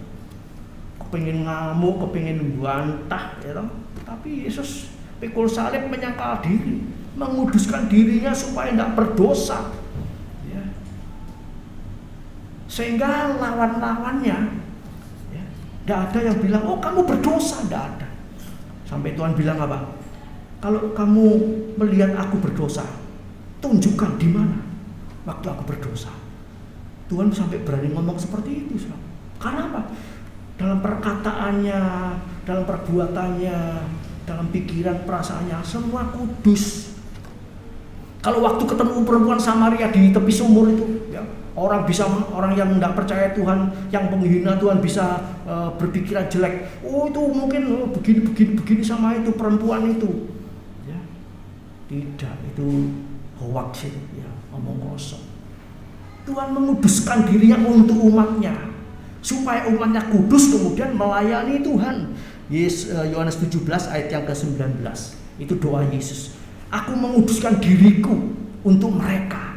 Speaker 3: Kepingin ngamuk, kepingin bantah, ya toh? Tapi Yesus pikul salib menyangkal diri, menguduskan dirinya supaya tidak berdosa, ya. Sehingga lawan-lawannya, ya, tidak ada yang bilang, oh kamu berdosa, tidak ada. Sampai Tuhan bilang apa? Kalau kamu melihat aku berdosa, tunjukkan di mana waktu aku berdosa. Tuhan sampai berani ngomong seperti itu, saudara. Karena apa? Dalam perkataannya, dalam perbuatannya, dalam pikiran, perasaannya, semua kudus. Kalau waktu ketemu perempuan Samaria di tepi sumur itu, ya, orang yang tidak percaya Tuhan, yang penghina Tuhan bisa berpikiran jelek. Oh itu mungkin begini sama itu perempuan itu. Ya. Tidak, itu hoax itu, ya, omong kosong. Tuhan menguduskan dirinya untuk umatnya, supaya umatnya kudus kemudian melayani Tuhan. Yohanes 17 ayat yang ke-19 itu doa Yesus. Aku menguduskan diriku untuk mereka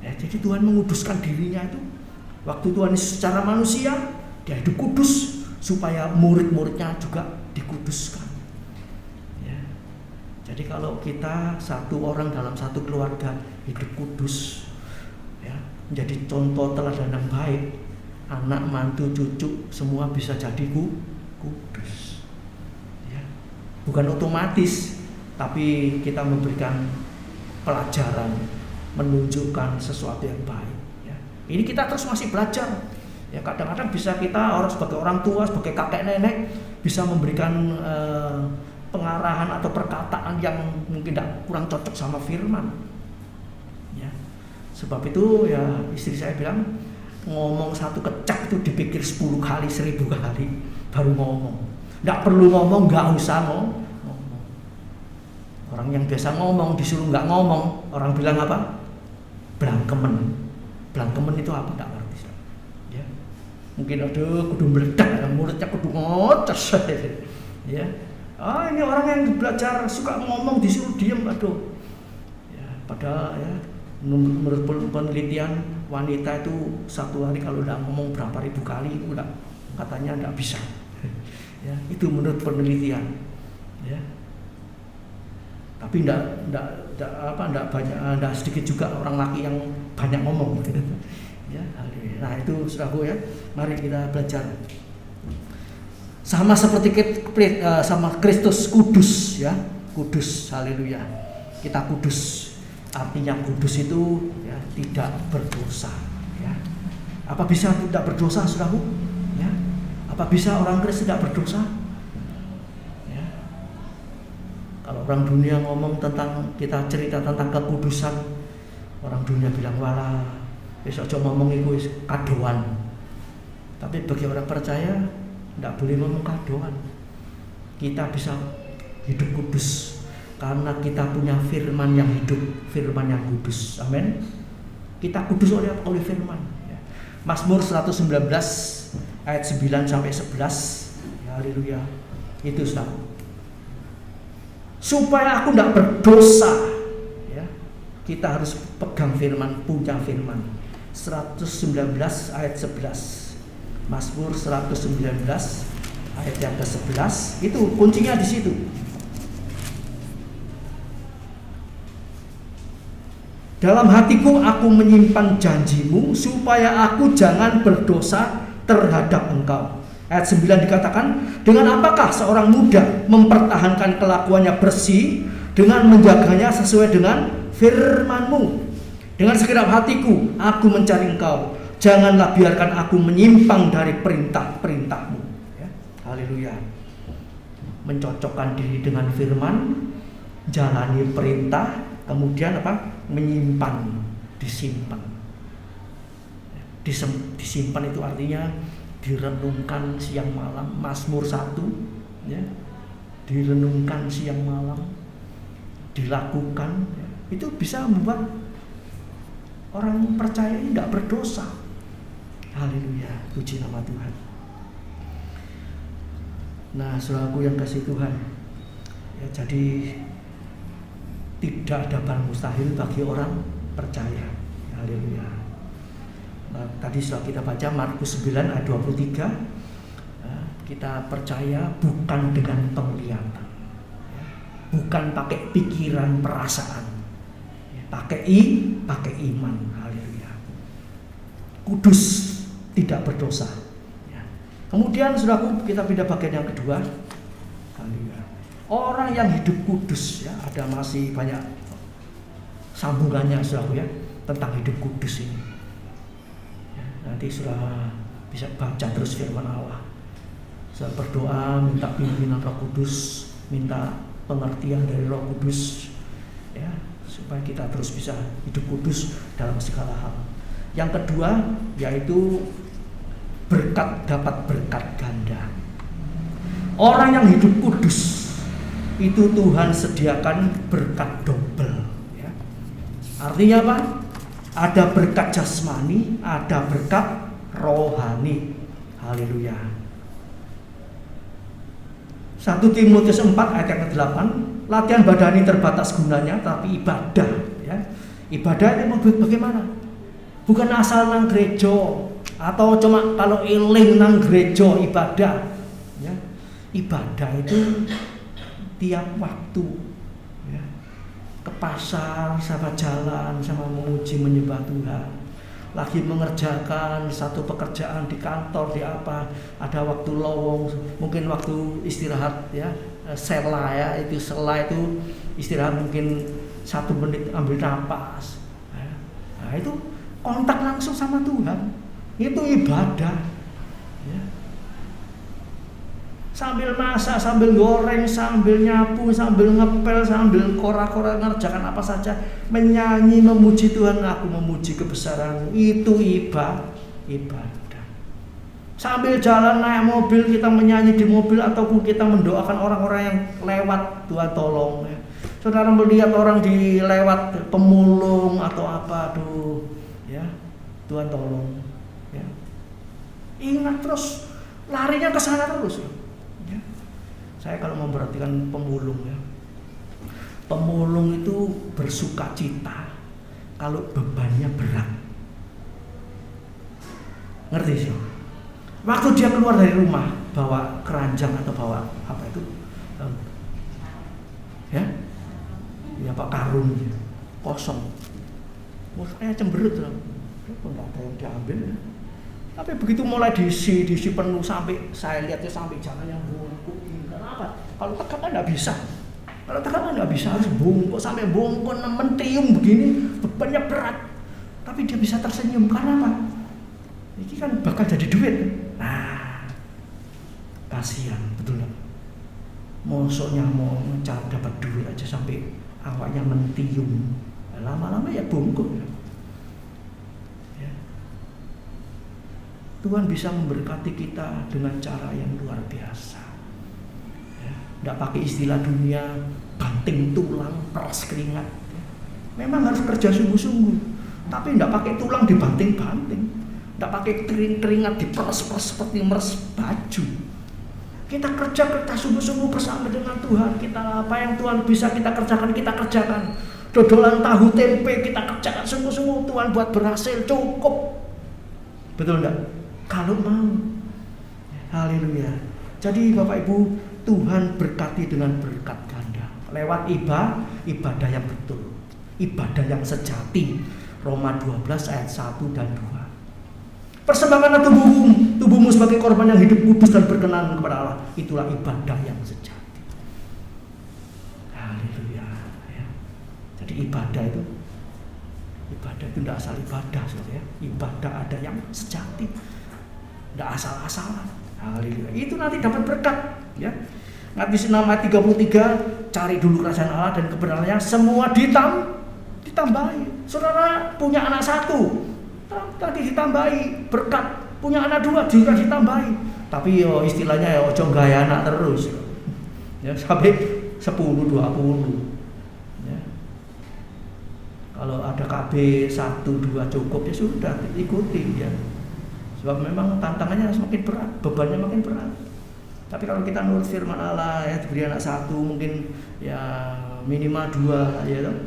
Speaker 3: ya, jadi Tuhan menguduskan dirinya itu. Waktu Tuhan secara manusia dia hidup kudus, supaya murid-muridnya juga dikuduskan ya. Jadi kalau kita satu orang dalam satu keluarga hidup kudus ya, menjadi contoh teladan yang baik, anak, mantu, cucu semua bisa jadi kudus ya. Bukan otomatis, tapi kita memberikan pelajaran, menunjukkan sesuatu yang baik ya. Ini kita terus masih belajar ya. Kadang-kadang bisa kita sebagai orang tua, sebagai kakek nenek bisa memberikan pengarahan atau perkataan yang mungkin kurang cocok sama firman ya. Sebab itu ya istri saya bilang, ngomong satu kecak itu dipikir 10 kali, 1000 kali baru ngomong. Nggak perlu ngomong, nggak usah ngomong. Orang yang biasa ngomong disuruh nggak ngomong, orang bilang apa? Blangkemen. Blangkemen itu apa? Nggak ngerti ya. Mungkin kudu meledak, mulutnya kudu ngocos Ya. Ini orang yang belajar suka ngomong disuruh diam, aduh. Ya, padahal ya menurut penelitian wanita itu satu hari kalau udah ngomong berapa ribu kali itu katanya enggak bisa. Ya, itu menurut penelitian. Ya. Tapi enggak sedikit juga orang laki yang banyak ngomong. Ya, nah itu saudaraku ya. Mari kita belajar. Sama seperti sama Kristus kudus ya, kudus, haleluya. Kita kudus, artinya kudus itu ya tidak berdosa. Ya. Apa bisa tidak berdosa, saudaraku? Ya. Apa bisa orang Kristen tidak berdosa? Ya. Kalau orang dunia ngomong tentang, kita cerita tentang kekudusan, orang dunia bilang walah, besok coba ngomong itu kadoan. Tapi bagi orang percaya tidak boleh ngomong kadoan. Kita bisa hidup kudus karena kita punya firman yang hidup, firman yang kudus. Amin. Kita kudus oleh firman. Mazmur 119 ayat 9 sampai 11. Ya, haleluya. Itu saudara. Supaya aku tidak berdosa, ya, kita harus pegang firman, punya firman. 119 ayat 11. Mazmur 119 ayat yang ke-11, itu kuncinya di situ. Dalam hatiku aku menyimpan janjimu supaya aku jangan berdosa terhadap engkau. Ayat 9 dikatakan, dengan apakah seorang muda mempertahankan kelakuannya bersih dengan menjaganya sesuai dengan firman-Mu. Dengan segenap hatiku aku mencari engkau. Janganlah biarkan aku menyimpang dari perintah-perintah-Mu. Ya, haleluya. Mencocokkan diri dengan firman, jalani perintah, kemudian apa? Menyimpan, disimpan. Disimpan itu artinya direnungkan siang malam. Mazmur 1 ya, direnungkan siang malam, dilakukan ya. Itu bisa membuat orang percaya ini tidak berdosa. Haleluya, puji nama Tuhan. Nah, saudaraku yang kasih Tuhan, ya, jadi tidak ada barang mustahil bagi orang percaya. Haleluya. Nah, tadi setelah kita baca Markus 9 ayat 23, kita percaya bukan dengan penglihatan, bukan pakai pikiran, perasaan, pakai iman. Haleluya. Kudus, tidak berdosa. Kemudian saudaraku, kita pindah bagian yang kedua. Haleluya. Orang yang hidup kudus ya, ada masih banyak sambungannya saudaraku ya tentang hidup kudus ini. Ya, nanti sudah bisa baca terus firman Allah. Saya berdoa minta pimpinan Roh Kudus, minta pengertian dari Roh Kudus ya, supaya kita terus bisa hidup kudus dalam segala hal. Yang kedua yaitu berkat, dapat berkat ganda. Orang yang hidup kudus itu Tuhan sediakan berkat double ya. Artinya apa? Ada berkat jasmani, ada berkat rohani. Haleluya. 1 Timotius 4 ayat yang ke-8, latihan badani terbatas gunanya, tapi ibadah ya. Ibadah itu bagaimana? Bukan asal nang gereja atau cuma kalau eling nang gereja ibadah ya. Ibadah itu tiap waktu ya. Ke pasar sama jalan sama memuji menyembah Tuhan, lagi mengerjakan satu pekerjaan di kantor, di apa, ada waktu lowong, mungkin waktu istirahat ya, sela ya, itu sela itu istirahat mungkin 1 menit ambil napas ya. Nah itu kontak langsung sama Tuhan, itu ibadah ya. Sambil masak, sambil goreng, sambil nyapu, sambil ngepel, sambil kora-kora ngerjakan apa saja, menyanyi memuji Tuhan, aku memuji kebesaran-Mu, itu ibadah. Sambil jalan naik mobil kita menyanyi di mobil ataupun kita mendoakan orang-orang yang lewat, Tuhan tolong ya. Saudara melihat orang di lewat pemulung atau apa, aduh ya, Tuhan tolong ya. Ingat terus, larinya ke sana terus ya. Saya kalau memperhatikan pemulung ya, pemulung itu bersuka cita kalau bebannya berat. Ngerti sih? Waktu dia keluar dari rumah bawa keranjang atau bawa apa itu, ya apa karung kosong, saya cemberut lah, nggak ada yang diambil. Tapi begitu mulai diisi penuh sampai saya lihatnya sampai jalan yang bungkuk. Kenapa? Kalau tegak kan nggak bisa. Kalau tegak kan nggak bisa, harus bungkuk sampai bungkuk mentium begini, bebannya berat. Tapi dia bisa tersenyum karena apa? Ini kan bakal jadi duit. Nah, kasihan betul nggak? Mosoknya mau mencari dapat duit aja sampai awaknya mentium. Lama-lama ya bungkuk. Tuhan bisa memberkati kita dengan cara yang luar biasa. Ya, tidak pakai istilah dunia banting tulang, peras keringat. Memang harus kerja sungguh-sungguh, tapi tidak pakai tulang dibanting-banting, tidak pakai keringat diperas-peras seperti meres baju. Kita kerja sungguh-sungguh bersama dengan Tuhan. Kita apa yang Tuhan bisa kita kerjakan, kita kerjakan. Dodolan tahu tempe kita kerjakan sungguh-sungguh. Tuhan buat berhasil cukup. Betul enggak? Kalau mau. Haleluya. Jadi Bapak Ibu, Tuhan berkati dengan berkat ganda lewat ibadah yang betul, ibadah yang sejati. Roma 12 ayat 1 dan 2. Persembahkanlah tubuhmu sebagai korban yang hidup, kudus dan berkenan kepada Allah. Itulah ibadah yang sejati. Haleluya. Ya. Jadi ibadah itu tidak asal ibadah, saudara ya. Ibadah ada yang sejati, tidak asal-asalan. Haleluya. Itu nanti dapat berkat, ya. Matius 6 ayat 33, cari dulu kerajaan Allah dan kebenarannya, semua ditambahi. Saudara punya anak 1, tadi ditambahi berkat, punya anak 2 juga ditambahi. Tapi istilahnya ojo gaya anak terus. Ya, sampai 10, 20. Ya. Kalau ada KB 1, 2 cukup ya sudah, ikuti ya. Sebab memang tantangannya semakin berat, bebannya makin berat. Tapi kalau kita nurut firman Allah ya, diberi anak 1 mungkin ya minimal 2 ya toh.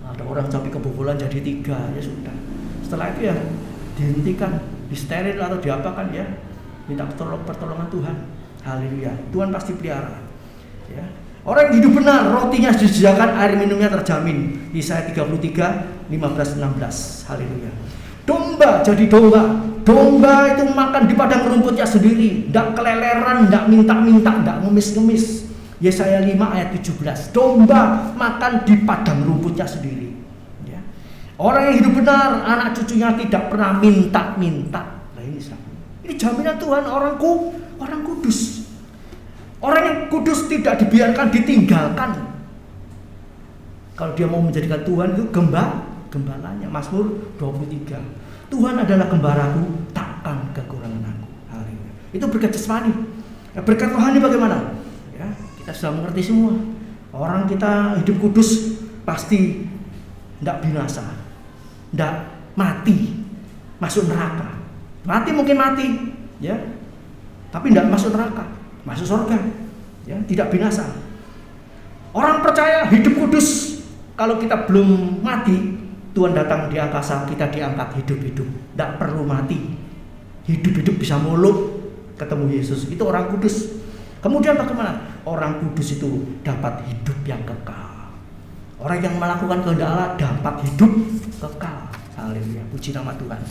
Speaker 3: Ada orang sampai kebobolan jadi 3 ya sudah. Setelah itu ya dihentikan, disteril atau diapakan ya. Minta pertolongan Tuhan. Haleluya. Tuhan pasti pelihara. Ya. Orang yang hidup benar, rotinya disediakan, air minumnya terjamin. Yesaya 33, 15-16. Haleluya. Domba jadi domba. Domba itu makan di padang rumputnya sendiri, tidak keleleran, tidak minta-minta, tidak ngemis-ngemis. Yesaya 5 ayat 17. Domba makan di padang rumputnya sendiri. Ya. Orang yang hidup benar, anak cucunya tidak pernah minta-minta. Nah ini jaminan Tuhan, orang kudus. Orang yang kudus tidak dibiarkan ditinggalkan. Kalau dia mau menjadikan Tuhan itu gembalanya. Mazmur 23. Tuhan adalah gembalaku, takkan kekurangan aku. Haleluya. Itu berkat jasmani. Ya, berkat rohani bagaimana? Ya, kita sudah mengerti semua. Orang kita hidup kudus pasti tidak binasa, tidak mati, masuk neraka. Mungkin mati, ya, tapi tidak masuk neraka, masuk surga, ya, tidak binasa. Orang percaya hidup kudus, kalau kita belum mati, Tuhan datang di angkasa, kita diangkat hidup-hidup, tidak perlu mati, hidup-hidup bisa muluk ketemu Yesus. Itu orang kudus. Kemudian bagaimana? Orang kudus itu dapat hidup yang kekal. Orang yang melakukan kehendak Allah dapat hidup kekal. Haleluya, puji nama Tuhan.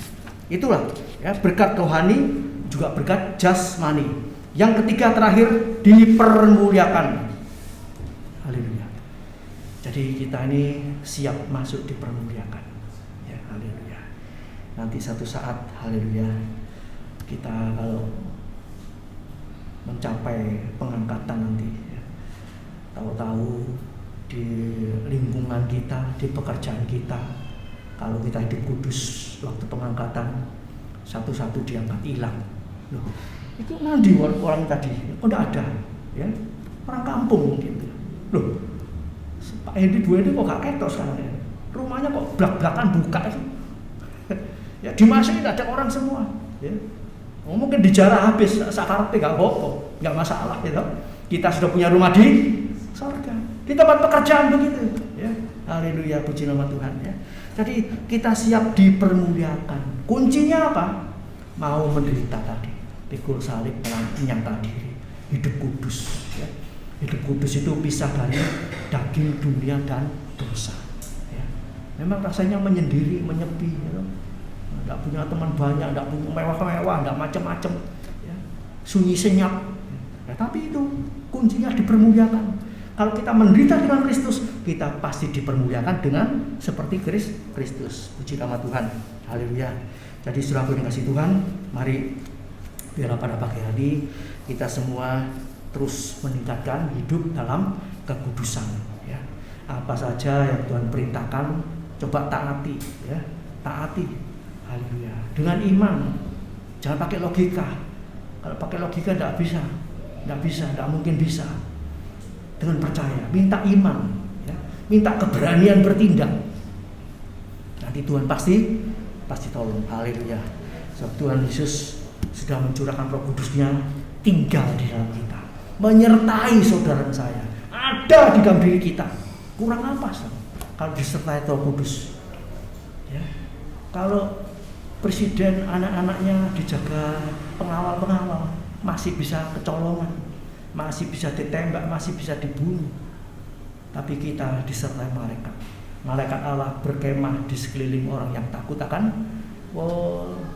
Speaker 3: Itulah ya, berkat rohani juga berkat jasmani. Yang ketiga terakhir, dipermuliakan. Haleluya. Jadi kita ini siap masuk dipermuliakan. Ya, haleluya. Nanti satu saat, haleluya, kita kalau mencapai pengangkatan nanti, ya, tahu-tahu di lingkungan kita, di pekerjaan kita, kalau kita hidup kudus waktu pengangkatan, satu-satu diangkat hilang. Loh, itu nanti orang tadi, tidak ada, ya, orang kampung mungkin. Loh, Pak Hendy Bu Hendy kok gak ketok sekarang ya? Rumahnya kok blak-blakan buka itu. Ya dimasukin ada orang semua, ya. Mungkin dijarah habis, sakarpe gak apa-apa, gak masalah gitu. Kita sudah punya rumah di surga. Di tempat pekerjaan begitu, ya. Haleluya, puji nama Tuhan, ya. Jadi kita siap dipermuliakan. Kuncinya apa? Mau menderita tadi, pikul salib menyangkal diri, hidup kudus, ya. Hidup kudus itu pisah dari daging, dunia, dan dosa, ya. Memang rasanya menyendiri, menyepi, ya. Tidak punya teman banyak, tidak punya mewah-mewah, tidak macam-macam, ya. Sunyi senyap, ya. Tapi itu kuncinya dipermuliakan. Kalau kita menderita dengan Kristus, kita pasti dipermuliakan dengan seperti Kristus. Puji nama Tuhan. Haleluya. Jadi saudaraku yang kasih Tuhan, mari biarlah pada pagi hari kita semua terus meningkatkan hidup dalam kekudusan, ya. Apa saja yang Tuhan perintahkan, coba taati, ya. Taati. Haleluya. Dengan iman. Jangan pakai logika. Kalau pakai logika tidak bisa, tidak mungkin bisa. Dengan percaya, minta iman, ya. Minta keberanian bertindak. Nanti Tuhan pasti tolong. Haleluya. Sebab Tuhan Yesus sudah mencurahkan Roh Kudus-Nya tinggal di dalam kita, menyertai saudara saya, ada di dalam diri kita. Kurang apa kalau disertai Roh Kudus, ya? Kalau presiden anak-anaknya dijaga pengawal-pengawal, masih bisa kecolongan, masih bisa ditembak, masih bisa dibunuh. Tapi kita disertai malaikat. Malaikat Allah berkemah di sekeliling orang yang takut akan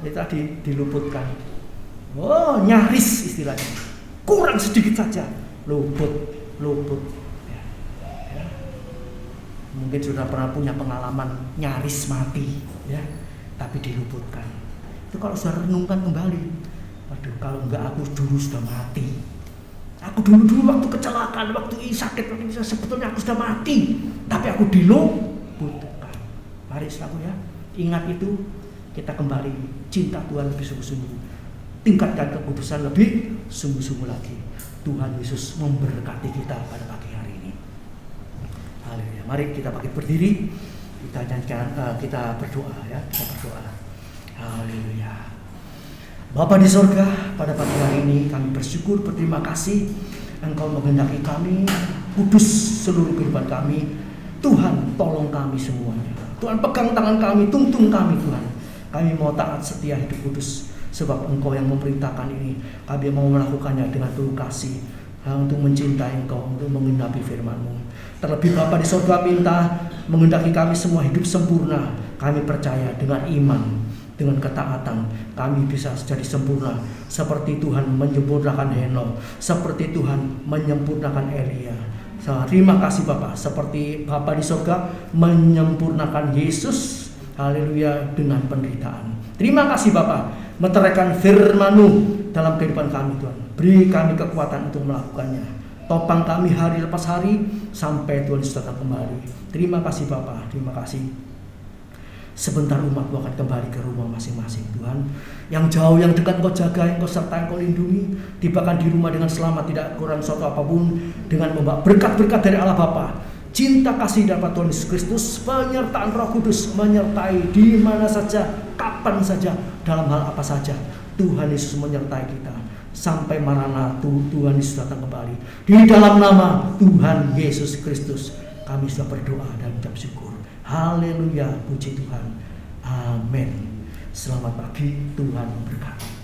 Speaker 3: itu tadi diluputkan. Nyaris istilahnya. Kurang sedikit saja luput. Ya. Mungkin sudah pernah punya pengalaman nyaris mati, ya, tapi diluputkan. Itu kalau sudah renungkan kembali, waduh, kalau enggak aku dulu sudah mati. Aku dulu waktu kecelakaan, waktu sakit, sebetulnya aku sudah mati, tapi aku diluputkan. Mari saudaraku, ya, ingat itu, kita kembali cinta Tuhan lebih sungguh-sungguh, tingkatkan kekudusan lebih sungguh-sungguh lagi. Tuhan Yesus memberkati kita pada pagi hari ini. Haleluya. Mari kita pakai berdiri, kita nyanyikan, kita berdoa, ya, kita berdoa. Haleluya. Bapa di sorga, pada pagi hari ini kami bersyukur, berterima kasih Engkau menghendaki kami kudus seluruh kehidupan kami. Tuhan, tolong kami semuanya. Tuhan, pegang tangan kami, tuntun kami Tuhan. Kami mau taat setia hidup kudus, sebab Engkau yang memerintahkan ini. Kami mau melakukannya dengan penuh kasih, untuk mencintai Engkau, untuk menggenapi firman-Mu. Terlebih Bapa di sorga, minta menghendaki kami semua hidup sempurna. Kami percaya dengan iman, dengan ketaatan kami bisa jadi sempurna, seperti Tuhan menyempurnakan Henok, seperti Tuhan menyempurnakan Elia. Terima kasih Bapa, seperti Bapa di surga menyempurnakan Yesus, haleluya, dengan penderitaan. Terima kasih Bapa, meteraikan firman-Mu dalam kehidupan kami Tuhan. Beri kami kekuatan untuk melakukannya. Topang kami hari lepas hari sampai Tuhan Yesus datang kembali. Terima kasih Bapa, terima kasih. Sebentar umat-Mu akan kembali ke rumah masing-masing Tuhan. Yang jauh, yang dekat Engkau jaga, Engkau sertai, Engkau lindungi. Tibakan di rumah dengan selamat, tidak kurang suatu apapun, dengan membawa berkat-berkat dari Allah Bapa, cinta kasih dapat Tuhan Yesus Kristus, penyertaan Roh Kudus menyertai di mana saja, kapan saja, dalam hal apa saja. Tuhan Yesus menyertai kita sampai Maranatha, Tuhan Yesus datang kembali. Di dalam nama Tuhan Yesus Kristus kami sudah berdoa dan ucap syukur. Haleluya, puji Tuhan. Amin. Selamat pagi, Tuhan memberkati.